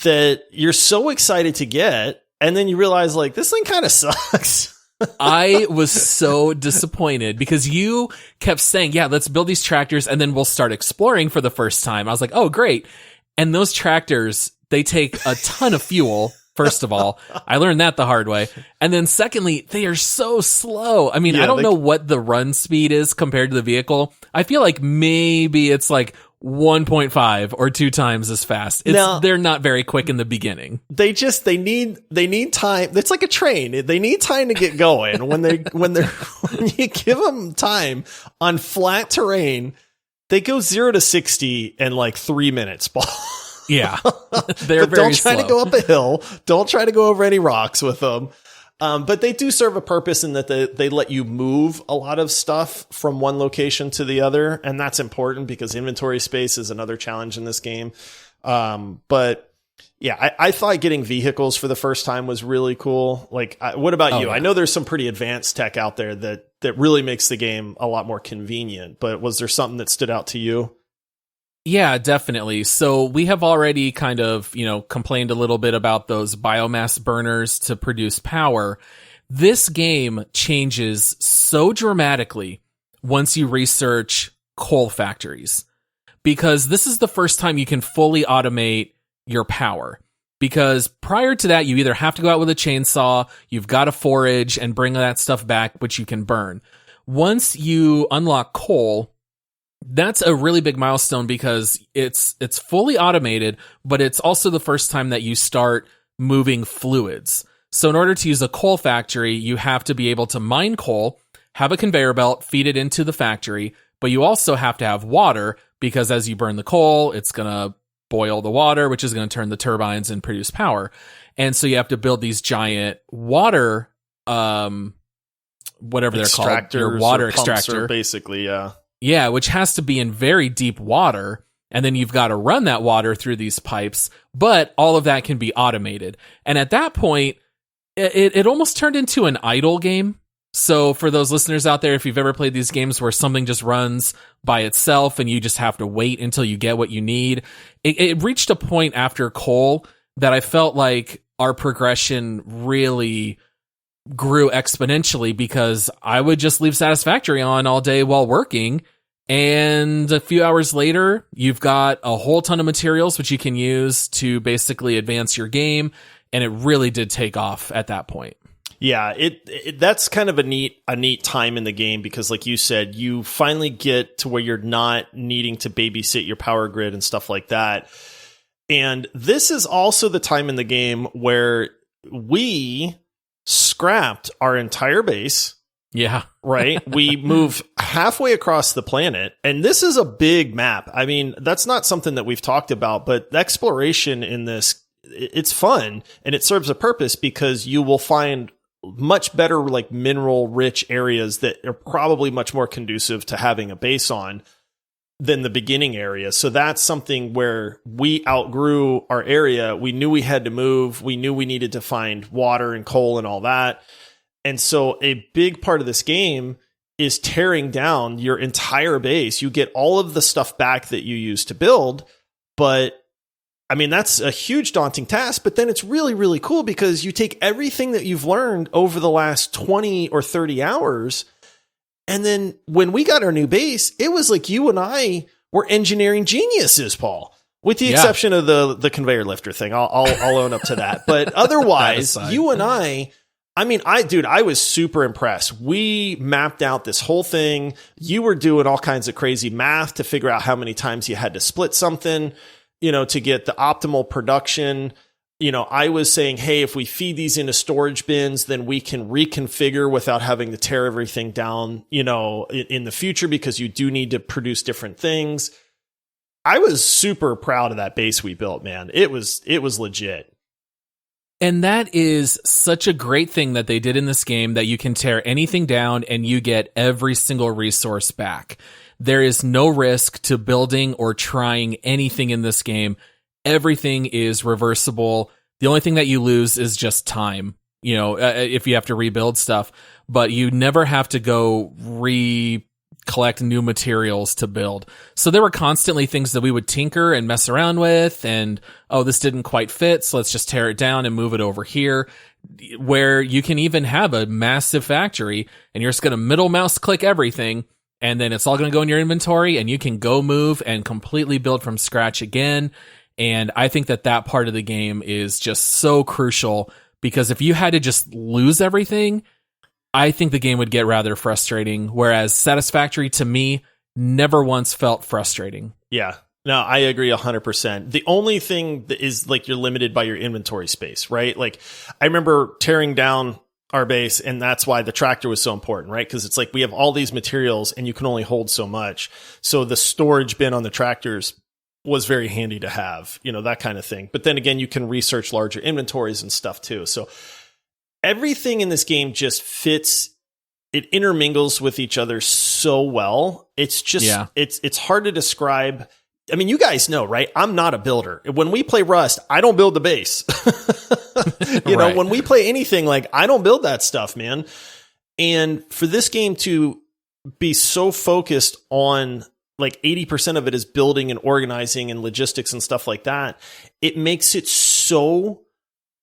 that you're so excited to get. And then you realize, like, this thing kind of sucks. I was so disappointed because you kept saying, yeah, let's build these tractors and then we'll start exploring for the first time. I was like, oh, great. And those tractors, they take a ton of fuel, first of all. I learned that the hard way. And then secondly, they are so slow. I mean, I don't know what the run speed is compared to the vehicle. I feel like maybe it's like 1.5 or 2 times as fast. They're not very quick in the beginning. They need time. It's like a train. They need time to get going. When you give them time on flat terrain, they go 0 to 60 in like 3 minutes. Yeah. They're but very don't try slow. To go up a hill. Don't try to go over any rocks with them. But they do serve a purpose in that they let you move a lot of stuff from one location to the other. And that's important because inventory space is another challenge in this game. But yeah, I thought getting vehicles for the first time was really cool. Like, what about you? Yeah. I know there's some pretty advanced tech out there that really makes the game a lot more convenient, but was there something that stood out to you? Yeah, definitely. So we have already kind of, complained a little bit about those biomass burners to produce power. This game changes so dramatically once you research coal factories, because this is the first time you can fully automate your power. Because prior to that, you either have to go out with a chainsaw, you've got to forage and bring that stuff back, which you can burn. Once you unlock coal, that's a really big milestone because it's fully automated, but it's also the first time that you start moving fluids. So in order to use a coal factory, you have to be able to mine coal, have a conveyor belt, feed it into the factory, but you also have to have water because as you burn the coal, it's going to boil the water, which is going to turn the turbines and produce power. And so you have to build these giant water, whatever they're called, your water extractor. Basically, yeah. Yeah, which has to be in very deep water, and then you've got to run that water through these pipes, but all of that can be automated. And at that point, it almost turned into an idle game. So for those listeners out there, if you've ever played these games where something just runs by itself and you just have to wait until you get what you need, it reached a point after Coal that I felt like our progression really grew exponentially, because I would just leave Satisfactory on all day while working, and a few hours later, you've got a whole ton of materials which you can use to basically advance your game, and it really did take off at that point. Yeah, that's kind of a neat time in the game, because like you said, you finally get to where you're not needing to babysit your power grid and stuff like that. And this is also the time in the game where we scrapped our entire base. Yeah. Right? We move halfway across the planet, and this is a big map. I mean, that's not something that we've talked about, but the exploration in this, it's fun, and it serves a purpose, because you will find much better, like, mineral rich areas that are probably much more conducive to having a base on than the beginning area. So that's something where we outgrew our area. We knew we had to move. We knew we needed to find water and coal and all that. And so a big part of this game is tearing down your entire base. You get all of the stuff back that you used to build, but I mean, that's a huge daunting task, but then it's really, really cool, because you take everything that you've learned over the last 20 or 30 hours. And then when we got our new base, it was like you and I were engineering geniuses, Paul, with the exception of the conveyor lifter thing. I'll own up to that. But otherwise, you and I was super impressed. We mapped out this whole thing. You were doing all kinds of crazy math to figure out how many times you had to split something, to get the optimal production. I was saying, hey, if we feed these into storage bins, then we can reconfigure without having to tear everything down, in the future, because you do need to produce different things. I was super proud of that base we built, man. It was legit. And that is such a great thing that they did in this game, that you can tear anything down and you get every single resource back. There is no risk to building or trying anything in this game. Everything is reversible. The only thing that you lose is just time, if you have to rebuild stuff, but you never have to go collect new materials to build. So there were constantly things that we would tinker and mess around with, and, oh, this didn't quite fit, so let's just tear it down and move it over here, where you can even have a massive factory and you're just going to middle mouse click everything, and then it's all going to go in your inventory, and you can go move and completely build from scratch again. And I think that part of the game is just so crucial, because if you had to just lose everything, I think the game would get rather frustrating, whereas Satisfactory, to me, never once felt frustrating. Yeah. No, I agree 100%. The only thing that is, like, you're limited by your inventory space, right? Like, I remember tearing down our base, and that's why the tractor was so important, right? Because it's like we have all these materials and you can only hold so much. So the storage bin on the tractors was very handy to have, that kind of thing. But then again, you can research larger inventories and stuff too. So everything in this game just fits. It intermingles with each other so well. It's just, it's hard to describe. I mean, you guys know, right? I'm not a builder. When we play Rust, I don't build the base. Right. When we play anything, like, I don't build that stuff, man. And for this game to be so focused on, like, 80% of it is building and organizing and logistics and stuff like that, it makes it so,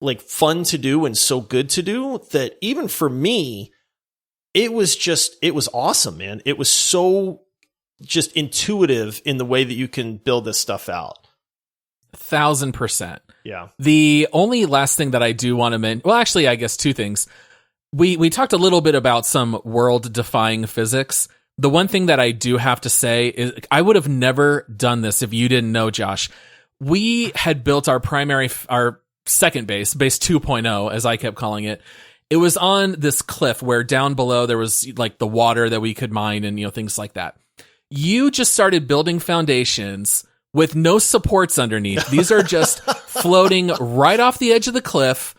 like, fun to do and so good to do that even for me, it was awesome, man. It was so just intuitive in the way that you can build this stuff out. 1,000%. Yeah. The only last thing that I do want to mention, well, actually, I guess two things. We talked a little bit about some world-defying physics. The one thing that I do have to say is I would have never done this if you didn't know, Josh. We had built our second base 2.0, as I kept calling it. It was on this cliff where down below there was, like, the water that we could mine and, things like that. You just started building foundations with no supports underneath. These are just floating right off the edge of the cliff.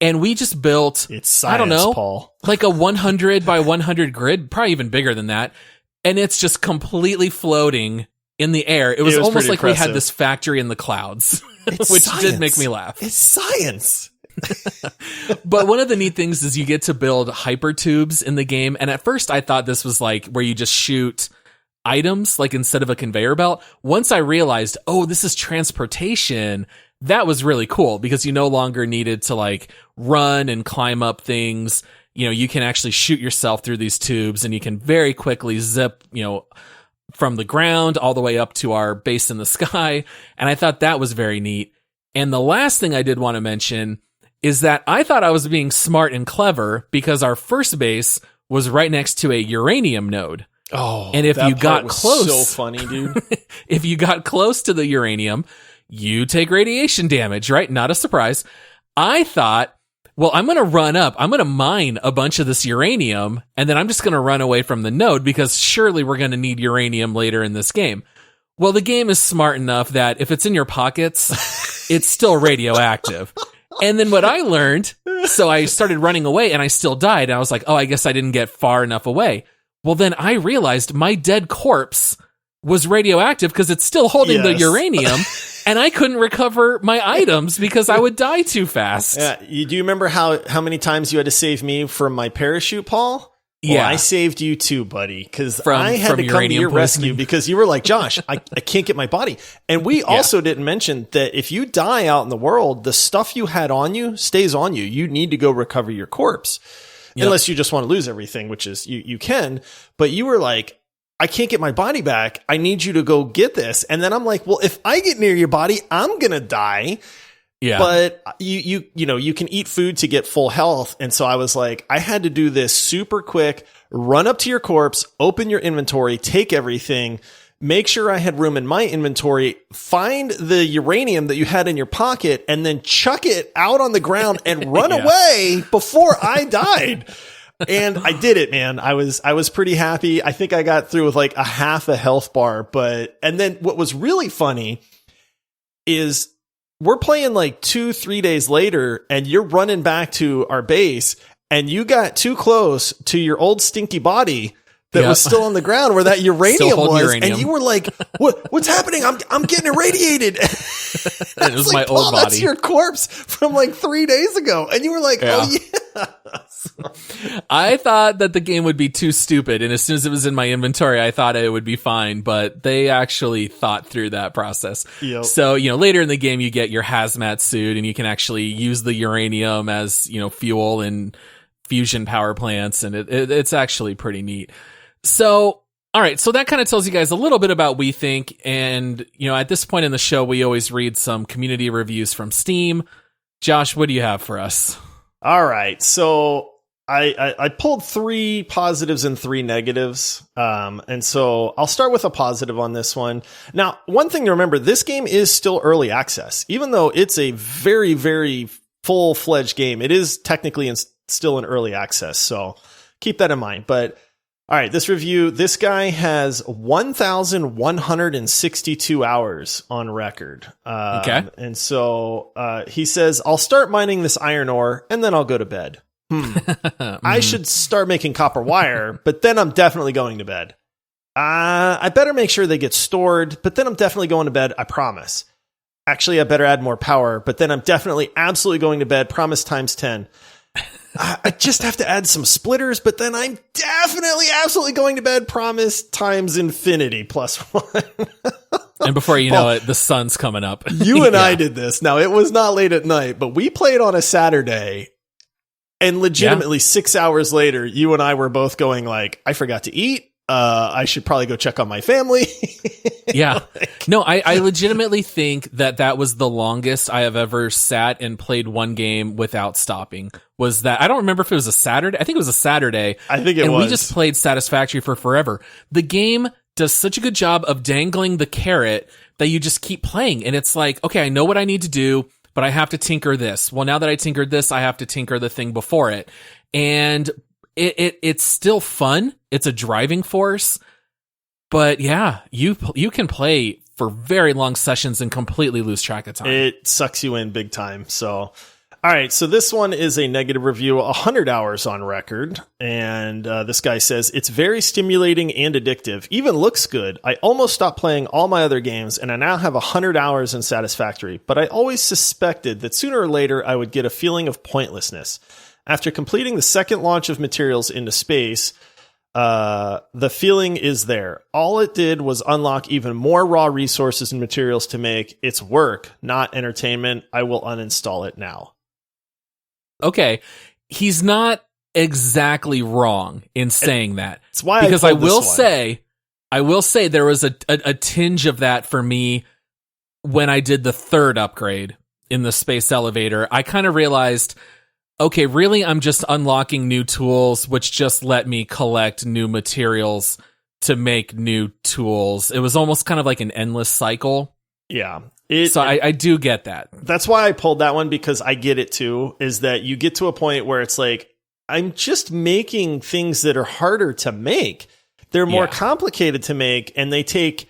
And we just built, it's science, I don't know, Paul. like a 100 by 100 grid, probably even bigger than that. And it's just completely floating in the air. It was almost like impressive. We had this factory in the clouds, which did make me laugh. It's science. But one of the neat things is you get to build hyper tubes in the game. And at first I thought this was like where you just shoot items, like instead of a conveyor belt. Once I realized, oh, this is transportation, that was really cool because you no longer needed to like run and climb up things. You know, you can actually shoot yourself through these tubes and you can very quickly zip, you know, from the ground all the way up to our base in the sky. And I thought that was very neat. And the last thing I did want to mention is that I thought I was being smart and clever because our first base was right next to a uranium node. Oh, and if you got close, so funny, dude. If you got close to the uranium, you take radiation damage, right? Not a surprise. I thought, well, I'm going to run up. I'm going to mine a bunch of this uranium, and then I'm just going to run away from the node because surely we're going to need uranium later in this game. Well, the game is smart enough that if it's in your pockets, it's still radioactive. And then what I learned, so I started running away and I still died. And I was like, oh, I guess I didn't get far enough away. Well, then I realized my dead corpse was radioactive because it's still holding the uranium and I couldn't recover my items because I would die too fast. Yeah. Do you remember how many times you had to save me from my parachute, Paul? Well, Yeah. I saved you too, buddy, because I had to come to uranium your rescue because you were like, Josh, I can't get my body. And we also didn't mention that if you die out in the world, the stuff you had on you stays on you. You need to go recover your corpse. Yep. Unless you just want to lose everything, which is you can. But you were like, I can't get my body back. I need you to go get this. And then I'm like, well, if I get near your body, I'm going to die. Yeah. But you know, you can eat food to get full health. And so I was like, I had to do this super quick, run up to your corpse, open your inventory, take everything, make sure I had room in my inventory, find the uranium that you had in your pocket, and then chuck it out on the ground and run away before I died. And I did it, man. I was pretty happy. I think I got through with like a half a health bar, and then what was really funny is we're playing like 2-3 days later and you're running back to our base and you got too close to your old stinky body that was still on the ground where that uranium was. Uranium. And you were like, what's happening? I'm getting irradiated. And it was like, my old body. That's your corpse from like 3 days ago. And you were like, oh yeah. I thought that the game would be too stupid. And as soon as it was in my inventory, I thought it would be fine, but they actually thought through that process. Yep. So, you know, later in the game, you get your hazmat suit and you can actually use the uranium as, you know, fuel in fusion power plants. And it's actually pretty neat. So, all right. So that kind of tells you guys a little bit about We Think. And, you know, at this point in the show, we always read some community reviews from Steam. Josh, what do you have for us? All right. So I pulled 3 positives and 3 negatives. And so I'll start with a positive on this one. Now, one thing to remember, this game is still early access. Even though it's a very, very full-fledged game, it is technically still in early access. So keep that in mind. But all right, this review, this guy has 1,162 hours on record. Okay. And so he says, I'll start mining this iron ore and then I'll go to bed. I should start making copper wire, but then I'm definitely going to bed. I better make sure they get stored, but then I'm definitely going to bed, I promise. Actually, I better add more power, but then I'm definitely absolutely going to bed, promise times 10. I just have to add some splitters, but then I'm definitely absolutely going to bed, promise times infinity plus 1. And before you know it, the sun's coming up. You and I did this. Now, it was not late at night, but we played on a Saturday. And legitimately 6 hours later, you and I were both going like, I forgot to eat. I should probably go check on my family. Yeah. No, I legitimately think that was the longest I have ever sat and played one game without stopping. Was that, I don't remember if it was a Saturday. I think it was a Saturday. I think it was. And we just played Satisfactory for forever. The game does such a good job of dangling the carrot that you just keep playing. And it's like, okay, I know what I need to do, but I have to tinker this. Well, now that I tinkered this, I have to tinker the thing before it. And it's still fun. It's a driving force. But yeah, you can play for very long sessions and completely lose track of time. It sucks you in big time. So All right, so this one is a negative review, 100 hours on record. And this guy says, it's very stimulating and addictive. Even looks good. I almost stopped playing all my other games, and I now have 100 hours in Satisfactory. But I always suspected that sooner or later I would get a feeling of pointlessness. After completing the second launch of materials into space, the feeling is there. All it did was unlock even more raw resources and materials to make. It's work, not entertainment. I will uninstall it now. Okay, he's not exactly wrong in saying that. That's why because I will say there was a tinge of that for me when I did the third upgrade in the space elevator. I kind of realized, okay, really, I'm just unlocking new tools, which just let me collect new materials to make new tools. It was almost kind of like an endless cycle. Yeah. I do get that. That's why I pulled that one, because I get it too, is that you get to a point where it's like, I'm just making things that are harder to make. They're more complicated to make, and they take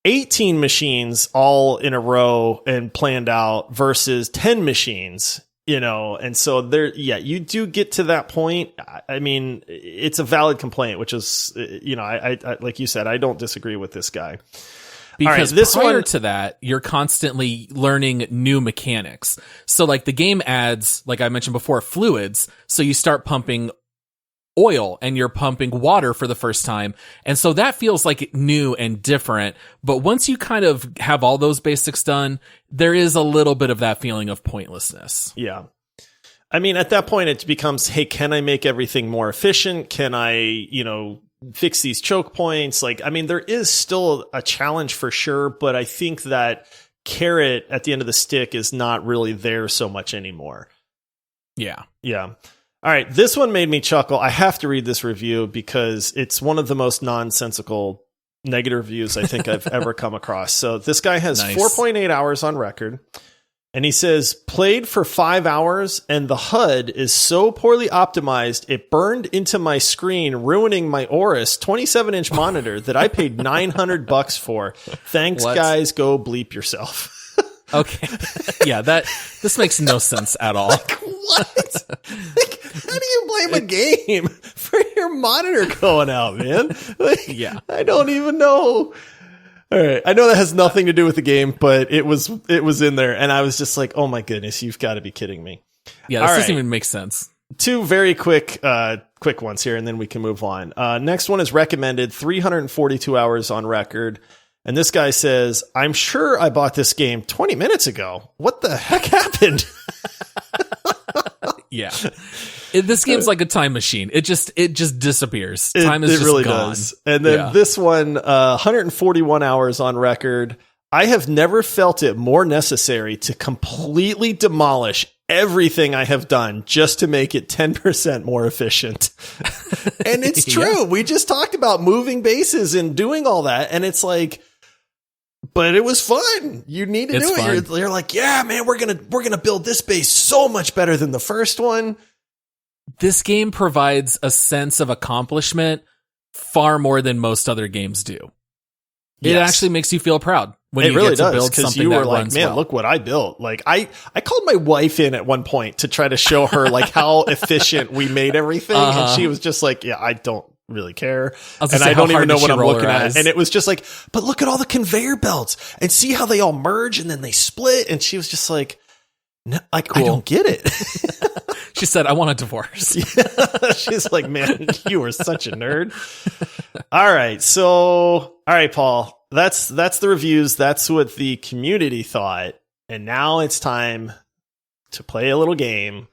18 machines all in a row and planned out versus 10 machines, you know? And so you do get to that point. I mean, it's a valid complaint, which is, you know, I like you said, I don't disagree with this guy. Because prior to that, you're constantly learning new mechanics. So like the game adds, like I mentioned before, fluids. So you start pumping oil and you're pumping water for the first time. And so that feels like new and different. But once you kind of have all those basics done, there is a little bit of that feeling of pointlessness. Yeah. I mean, at that point, it becomes, hey, can I make everything more efficient? Can I, you know, fix these choke points? Like, I mean, there is still a challenge for sure, but I think that carrot at the end of the stick is not really there so much anymore. Yeah. Yeah. All right. This one made me chuckle. I have to read this review because it's one of the most nonsensical negative reviews I think I've ever come across. So this guy has 4.8 hours on record. And he says, played for 5 hours and the HUD is so poorly optimized, it burned into my screen, ruining my Aorus 27-inch monitor that I paid $900 for. Thanks, guys. Go bleep yourself. Okay. Yeah, this makes no sense at all. Like, what? Like, how do you blame a game for your monitor going out, man? Like, yeah. I don't even know. All right. I know that has nothing to do with the game, but it was in there. And I was just like, oh my goodness, you've got to be kidding me. Yeah, this doesn't even make sense. Two very quick ones here, and then we can move on. Next one is recommended, 342 hours on record. And this guy says, I'm sure I bought this game 20 minutes ago. What the heck happened? Yeah. This game's like a time machine. It just disappears. Time is just really gone. Does. And then this one, 141 hours on record. I have never felt it more necessary to completely demolish everything I have done just to make it 10% more efficient. And it's true. We just talked about moving bases and doing all that. And it's like, but it was fun. You need to do it. You're like, yeah, man, we're going to build this base so much better than the first one. This game provides a sense of accomplishment far more than most other games do. It actually makes you feel proud when you get to build something you were like, man, look what I built. Like I called my wife in at one point to try to show her like how efficient we made everything. And she was just like, yeah, I don't really care. And I don't even know what I'm looking at. And it was just like, but look at all the conveyor belts and see how they all merge and then they split. And she was just like, no, like, cool. I don't get it. She said, I want a divorce. Yeah. She's like, man, you are such a nerd. All right, Paul, that's the reviews. That's what the community thought. And now it's time to play a little game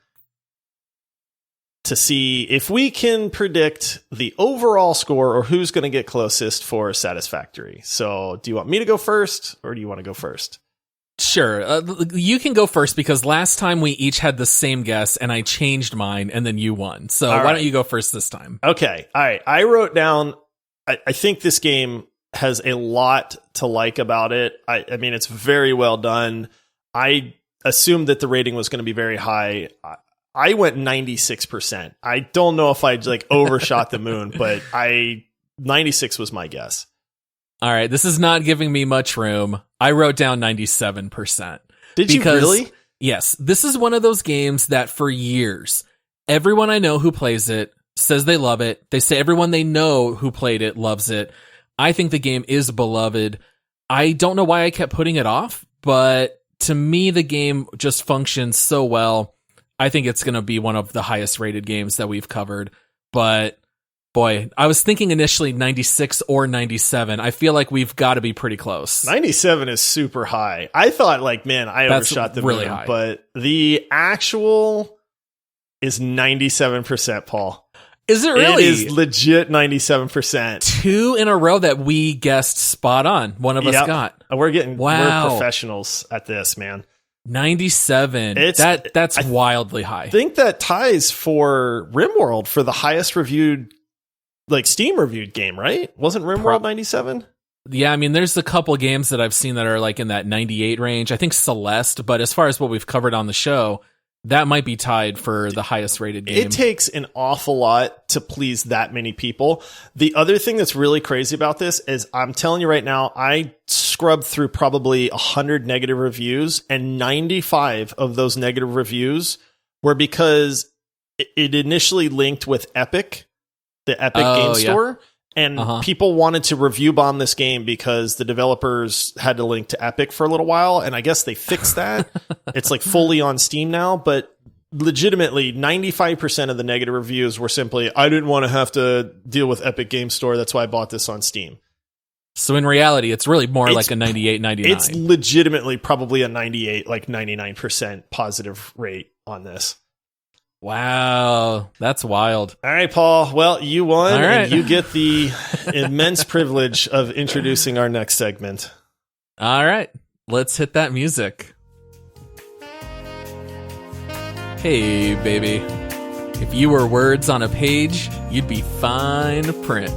to see if we can predict the overall score or who's going to get closest for Satisfactory. So do you want me to go first or do you want to go first? Sure. You can go first because last time we each had the same guess and I changed mine and then you won. So why don't you go first this time? Okay. All right. I wrote down, I think this game has a lot to like about it. I mean, it's very well done. I assumed that the rating was going to be very high. I went 96%. I don't know if I like overshot the moon, but 96 was my guess. All right, this is not giving me much room. I wrote down 97%. Did you really? Yes, this is one of those games that for years, everyone I know who plays it says they love it. They say everyone they know who played it loves it. I think the game is beloved. I don't know why I kept putting it off, but to me, the game just functions so well. I think it's going to be one of the highest rated games that we've covered. But boy, I was thinking initially 96 or 97. I feel like we've got to be pretty close. 97 is super high. I thought I overshot the really moon, high. But the actual is 97%, Paul. Is it really? It is legit 97%. 2 in a row that we guessed spot on. One of us got. We're Wow. professionals at this, man. 97. That's wildly high. I think that ties for RimWorld for the highest reviewed, Steam reviewed game, right? Wasn't RimWorld 97? Yeah, I mean, there's a couple games that I've seen that are in that 98 range. I think Celeste, but as far as what we've covered on the show, that might be tied for the highest rated game. It takes an awful lot to please that many people. The other thing that's really crazy about this is I'm telling you right now, I scrubbed through probably 100 negative reviews, and 95 of those negative reviews were because it initially linked with Epic, the Epic Game Store. And people wanted to review bomb this game because the developers had to link to Epic for a little while. And I guess they fixed that. It's fully on Steam now. But legitimately, 95% of the negative reviews were simply, I didn't want to have to deal with Epic Game Store. That's why I bought this on Steam. So in reality, it's really more like a 98, 99. It's legitimately probably a 98, 99% positive rate on this. Wow, that's wild. All right, Paul. Well, you won, All right. and you get the immense privilege of introducing our next segment. All right, let's hit that music. Hey, baby. If you were words on a page, you'd be fine print.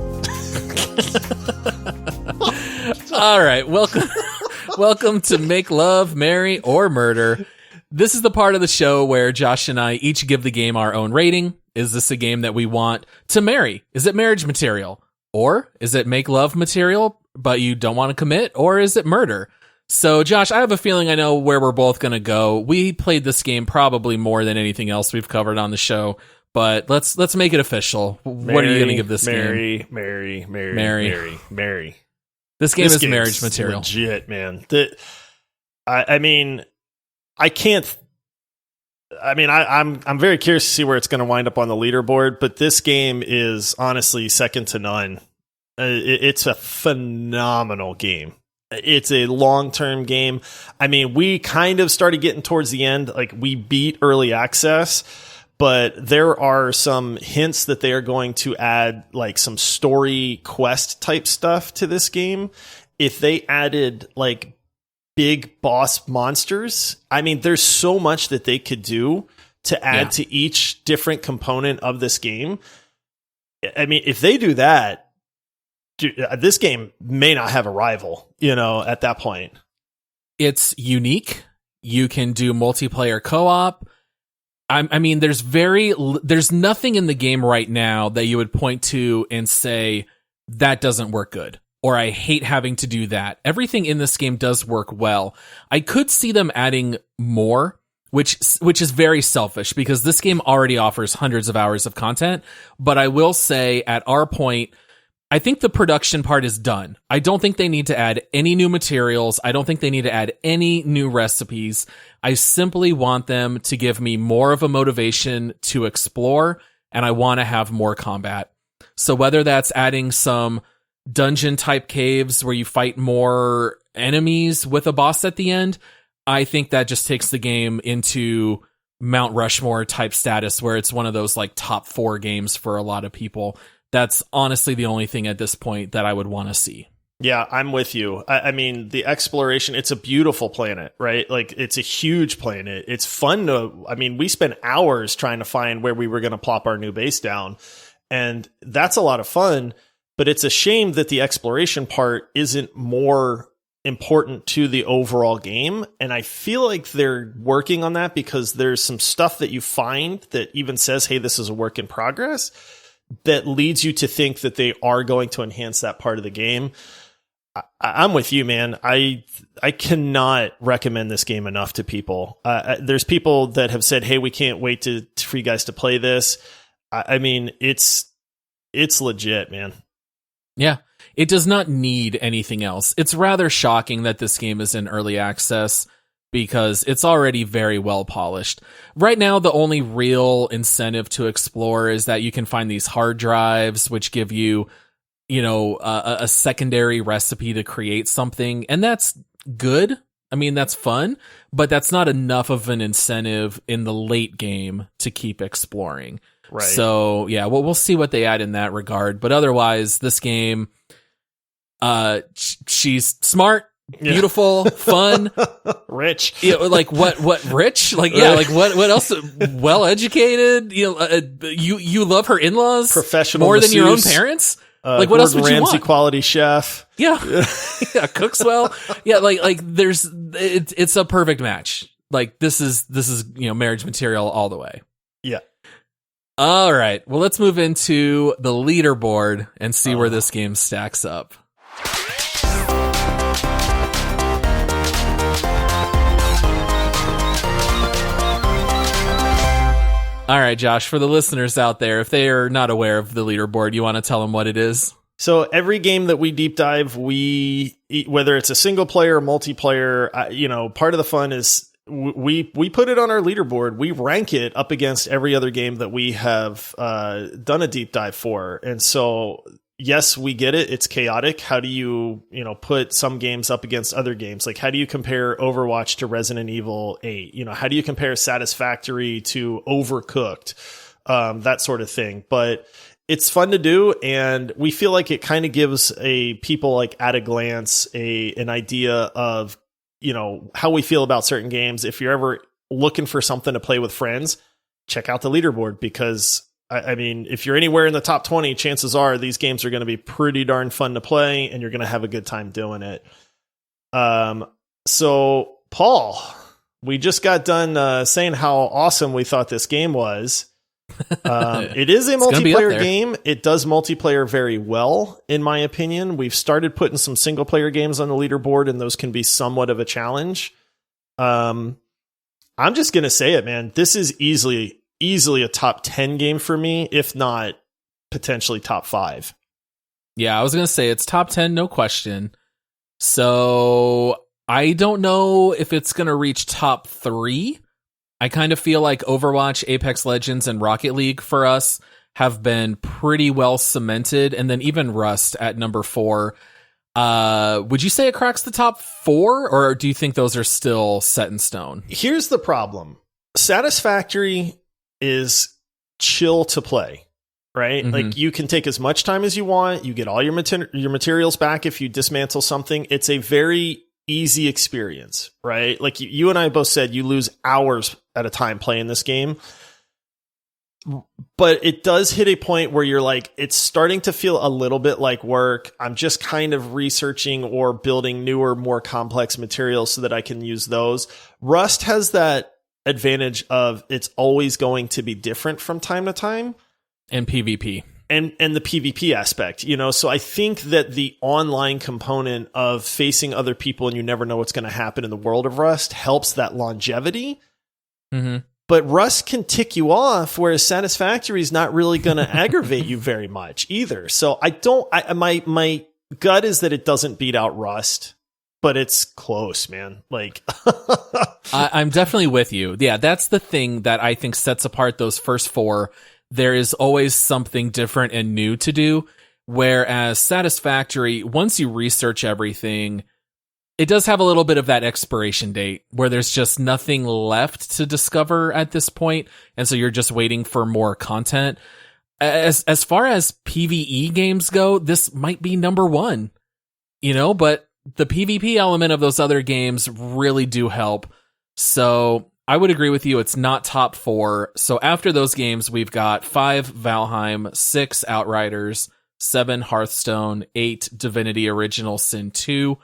All right, welcome to Make Love, Marry, or Murder. This is the part of the show where Josh and I each give the game our own rating. Is this a game that we want to marry? Is it marriage material? Or is it make love material, but you don't want to commit? Or is it murder? So, Josh, I have a feeling I know where we're both going to go. We played this game probably more than anything else we've covered on the show, but let's make it official. What are you going to give this game? Marry. This game is marriage material. Legit, man. I'm very curious to see where it's going to wind up on the leaderboard, but this game is honestly second to none. It's a phenomenal game. It's a long-term game. I mean, we kind of started getting towards the end, we beat early access, but there are some hints that they are going to add some story quest type stuff to this game. If they added big boss monsters, I mean, there's so much that they could do to add to each different component of this game. I mean, if they do that, this game may not have a rival, at that point. It's unique. You can do multiplayer co-op. I mean, there's nothing in the game right now that you would point to and say, that doesn't work good, or I hate having to do that. Everything in this game does work well. I could see them adding more, which is very selfish because this game already offers hundreds of hours of content. But I will say at our point, I think the production part is done. I don't think they need to add any new materials. I don't think they need to add any new recipes. I simply want them to give me more of a motivation to explore, and I want to have more combat. So whether that's adding some dungeon type caves where you fight more enemies with a boss at the end, I think that just takes the game into Mount Rushmore type status where it's one of those top 4 games for a lot of people. That's honestly the only thing at this point that I would want to see. Yeah, I'm with you. I mean, the exploration, it's a beautiful planet, right? It's a huge planet. It's fun we spent hours trying to find where we were going to plop our new base down. And that's a lot of fun, but it's a shame that the exploration part isn't more important to the overall game. And I feel like they're working on that because there's some stuff that you find that even says, hey, this is a work in progress, that leads you to think that they are going to enhance that part of the game. I'm with you, man. I cannot recommend this game enough to people. There's people that have said, "Hey, we can't wait for you guys to play this." I mean, it's legit, man. Yeah, it does not need anything else. It's rather shocking that this game is in early access because it's already very well polished. Right now, the only real incentive to explore is that you can find these hard drives, which give you, a secondary recipe to create something. And that's good. I mean, that's fun, but that's not enough of an incentive in the late game to keep exploring. Right. So yeah, we'll see what they add in that regard. But otherwise, this game, she's smart, beautiful, fun, rich. Like what rich? Like, yeah, like what else? Well educated. You love her in-laws professional more masseuse, than your own parents. Like, what Gordon else would you Ramsay want? Quality chef. Yeah, yeah, cooks well. Yeah, like it's a perfect match. Like this is marriage material all the way. Yeah. All right. Well, let's move into the leaderboard and see where this game stacks up. All right, Josh, for the listeners out there, if they are not aware of the leaderboard, you want to tell them what it is? So every game that we deep dive, whether it's a single player or multiplayer, part of the fun is we put it on our leaderboard. We rank it up against every other game that we have done a deep dive for. And so, yes, we get it. It's chaotic. How do you put some games up against other games? Like, how do you compare Overwatch to Resident Evil 8? How do you compare Satisfactory to Overcooked? That sort of thing. But it's fun to do, and we feel like it kind of gives people like at a glance an idea of how we feel about certain games. If you're ever looking for something to play with friends, check out the leaderboard, because I mean, if you're anywhere in the top 20, chances are these games are going to be pretty darn fun to play, and you're going to have a good time doing it. So Paul, we just got done saying how awesome we thought this game was. It is a multiplayer game. It does multiplayer very well, in my opinion. We've started putting some single player games on the leaderboard, and those can be somewhat of a challenge. I'm just going to say it, man. This is easily a top 10 game for me, if not potentially top 5. Yeah, I was going to say it's top 10, no question. So I don't know if it's going to reach top 3. I kind of feel like Overwatch, Apex Legends, and Rocket League for us have been pretty well cemented. And then even Rust at number 4. Would you say it cracks the top 4, or do you think those are still set in stone? Here's the problem. Satisfactory is chill to play, right? Mm-hmm. Like, you can take as much time as you want. You get all your materials back if you dismantle something. It's a very easy experience, right? Like you and I both said, you lose hours at a time playing this game. But it does hit a point where you're like, it's starting to feel a little bit like work. I'm just kind of researching or building newer, more complex materials so that I can use those. Rust has that advantage of it's always going to be different from time to time. And PvP. And the PvP aspect, so I think that the online component of facing other people and you never know what's going to happen in the world of Rust helps that longevity. Mm-hmm. But Rust can tick you off, whereas Satisfactory is not really going to aggravate you very much either. So my gut is that it doesn't beat out Rust, but it's close, man. Like, I'm definitely with you. Yeah, that's the thing that I think sets apart those first 4. There is always something different and new to do. Whereas Satisfactory, once you research everything, it does have a little bit of that expiration date where there's just nothing left to discover at this point. And so you're just waiting for more content. As far as PvE games go, this might be number 1, but the PvP element of those other games really do help. So I would agree with you. It's not top 4. So after those games, we've got 5 Valheim, 6 Outriders, 7 Hearthstone, 8 Divinity Original Sin 2.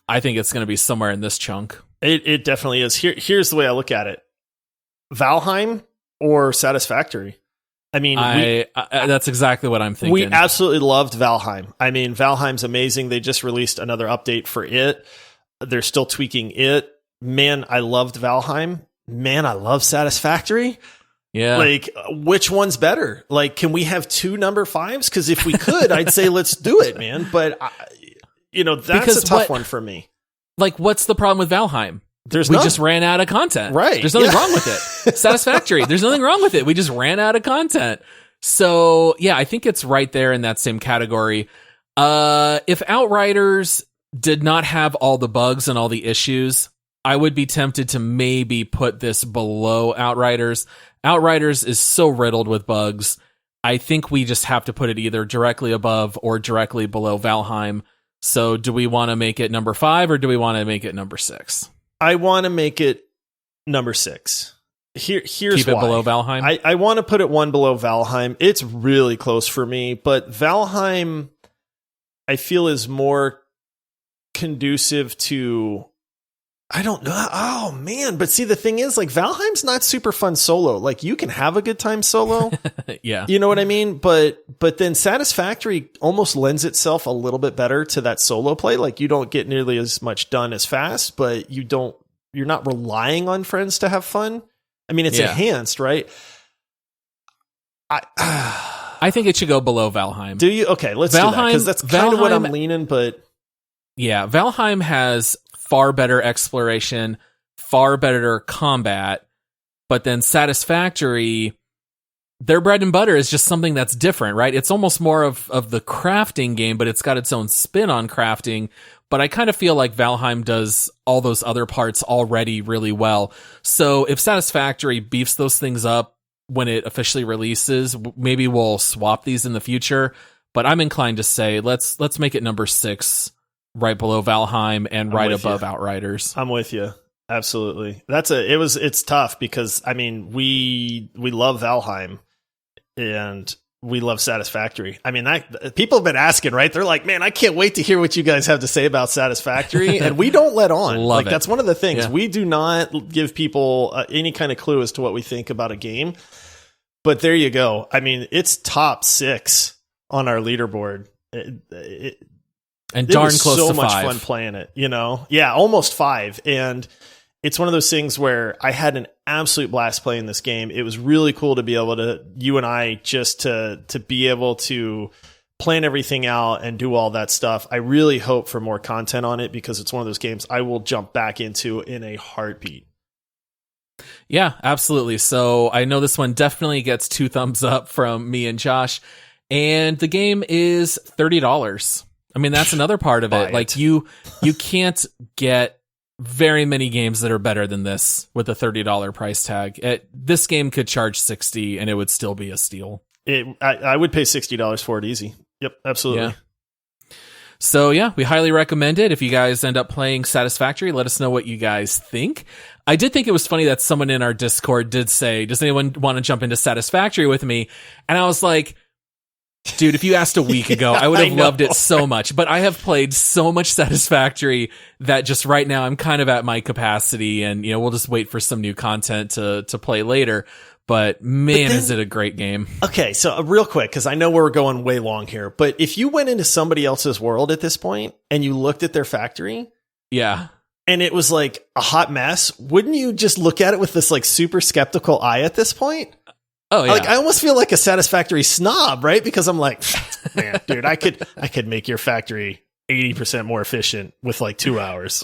I think it's going to be somewhere in this chunk. It definitely is. Here's the way I look at it. Valheim or Satisfactory. I mean, that's exactly what I'm thinking. We absolutely loved Valheim. I mean, Valheim's amazing. They just released another update for it. They're still tweaking it. Man, I loved Valheim. Man, I love Satisfactory. Yeah. Like, which one's better? Like, can we have 2 number 5s? Because if we could, I'd say let's do it, man. But, that's because a tough one for me. Like, what's the problem with Valheim? We just ran out of content. Right. There's nothing wrong with it. Satisfactory. There's nothing wrong with it. We just ran out of content. So, yeah, I think it's right there in that same category. If Outriders did not have all the bugs and all the issues, I would be tempted to maybe put this below Outriders. Outriders is so riddled with bugs. I think we just have to put it either directly above or directly below Valheim. So do we want to make it number 5 or do we want to make it number 6? I want to make it number 6. Here's Keep it why. below Valheim? I want to put it 1 below Valheim. It's really close for me, but Valheim, I feel, is more conducive to... I don't know. Oh, man. But see, the thing is, like, Valheim's not super fun solo. Like, you can have a good time solo. Yeah. You know what I mean? But then Satisfactory almost lends itself a little bit better to that solo play. Like, you don't get nearly as much done as fast, but you're not relying on friends to have fun. I mean, it's enhanced, right? I think it should go below Valheim. Do you? Okay, let's do that. Because that's kind of what I'm leaning, but... Yeah, Valheim has far better exploration, far better combat, but then Satisfactory, their bread and butter is just something that's different, right? It's almost more of the crafting game, but it's got its own spin on crafting. But I kind of feel like Valheim does all those other parts already really well. So if Satisfactory beefs those things up when it officially releases, maybe we'll swap these in the future. But I'm inclined to say let's make it number 6. Right below Valheim and right above Outriders. I'm with you. Absolutely. It's tough because I mean, we love Valheim and we love Satisfactory. I mean, people have been asking, right? They're like, man, I can't wait to hear what you guys have to say about Satisfactory. And we don't let on. Love it. That's one of the things. Yeah. We do not give people any kind of clue as to what we think about a game. But there you go. I mean, it's top 6 on our leaderboard. And darn close to 5. So much fun playing it, Yeah, almost 5. And it's one of those things where I had an absolute blast playing this game. It was really cool to be able to, you and I, just to be able to plan everything out and do all that stuff. I really hope for more content on it because it's one of those games I will jump back into in a heartbeat. Yeah, absolutely. So I know this one definitely gets 2 thumbs up from me and Josh. And the game is $30. I mean, that's another part of it. Like you can't get very many games that are better than this with a $30 price tag. This game could charge $60 and it would still be a steal. I would pay $60 for it easy. Yep, absolutely. Yeah. So yeah, we highly recommend it. If you guys end up playing Satisfactory, let us know what you guys think. I did think it was funny that someone in our Discord did say, does anyone want to jump into Satisfactory with me? And I was like, dude, if you asked a week ago, I would have loved it so much. But I have played so much Satisfactory that just right now I'm kind of at my capacity, and we'll just wait for some new content to play later. But man, is it a great game. Okay, so real quick, because I know we're going way long here, but if you went into somebody else's world at this point and you looked at their factory, yeah, and it was like a hot mess, wouldn't you just look at it with this like super skeptical eye at this point? Oh yeah. Like I almost feel like a Satisfactory snob, right? Because I'm like, man, dude, I could make your factory 80% more efficient with like 2 hours.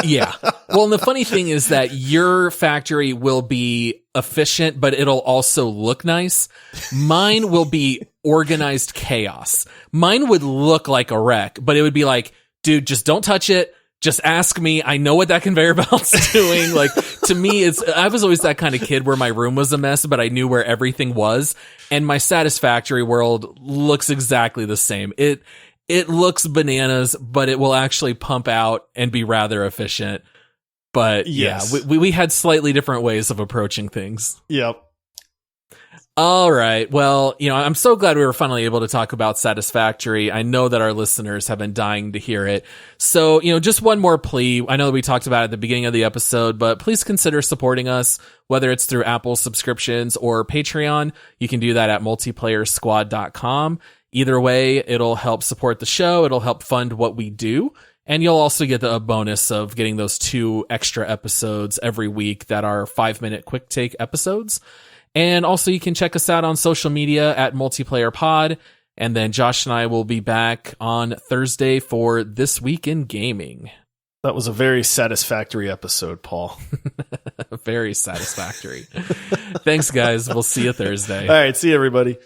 Yeah. Well, and the funny thing is that your factory will be efficient, but it'll also look nice. Mine will be organized chaos. Mine would look like a wreck, but it would be like, dude, just don't touch it. Just ask me. I know what that conveyor belt's doing. Like, to me, I was always that kind of kid where my room was a mess, but I knew where everything was. And my Satisfactory world looks exactly the same. It looks bananas, but it will actually pump out and be rather efficient. But yes. Yeah, we had slightly different ways of approaching things. Yep. All right. Well, I'm so glad we were finally able to talk about Satisfactory. I know that our listeners have been dying to hear it. So, just one more plea. I know that we talked about it at the beginning of the episode, but please consider supporting us, whether it's through Apple subscriptions or Patreon. You can do that at multiplayersquad.com. Either way, it'll help support the show. It'll help fund what we do. And you'll also get the bonus of getting those 2 extra episodes every week that are 5-minute quick take episodes. And also you can check us out on social media at Multiplayer Pod. And then Josh and I will be back on Thursday for This Week in Gaming. That was a very satisfactory episode, Paul. Very satisfactory. Thanks, guys. We'll see you Thursday. All right. See you, everybody.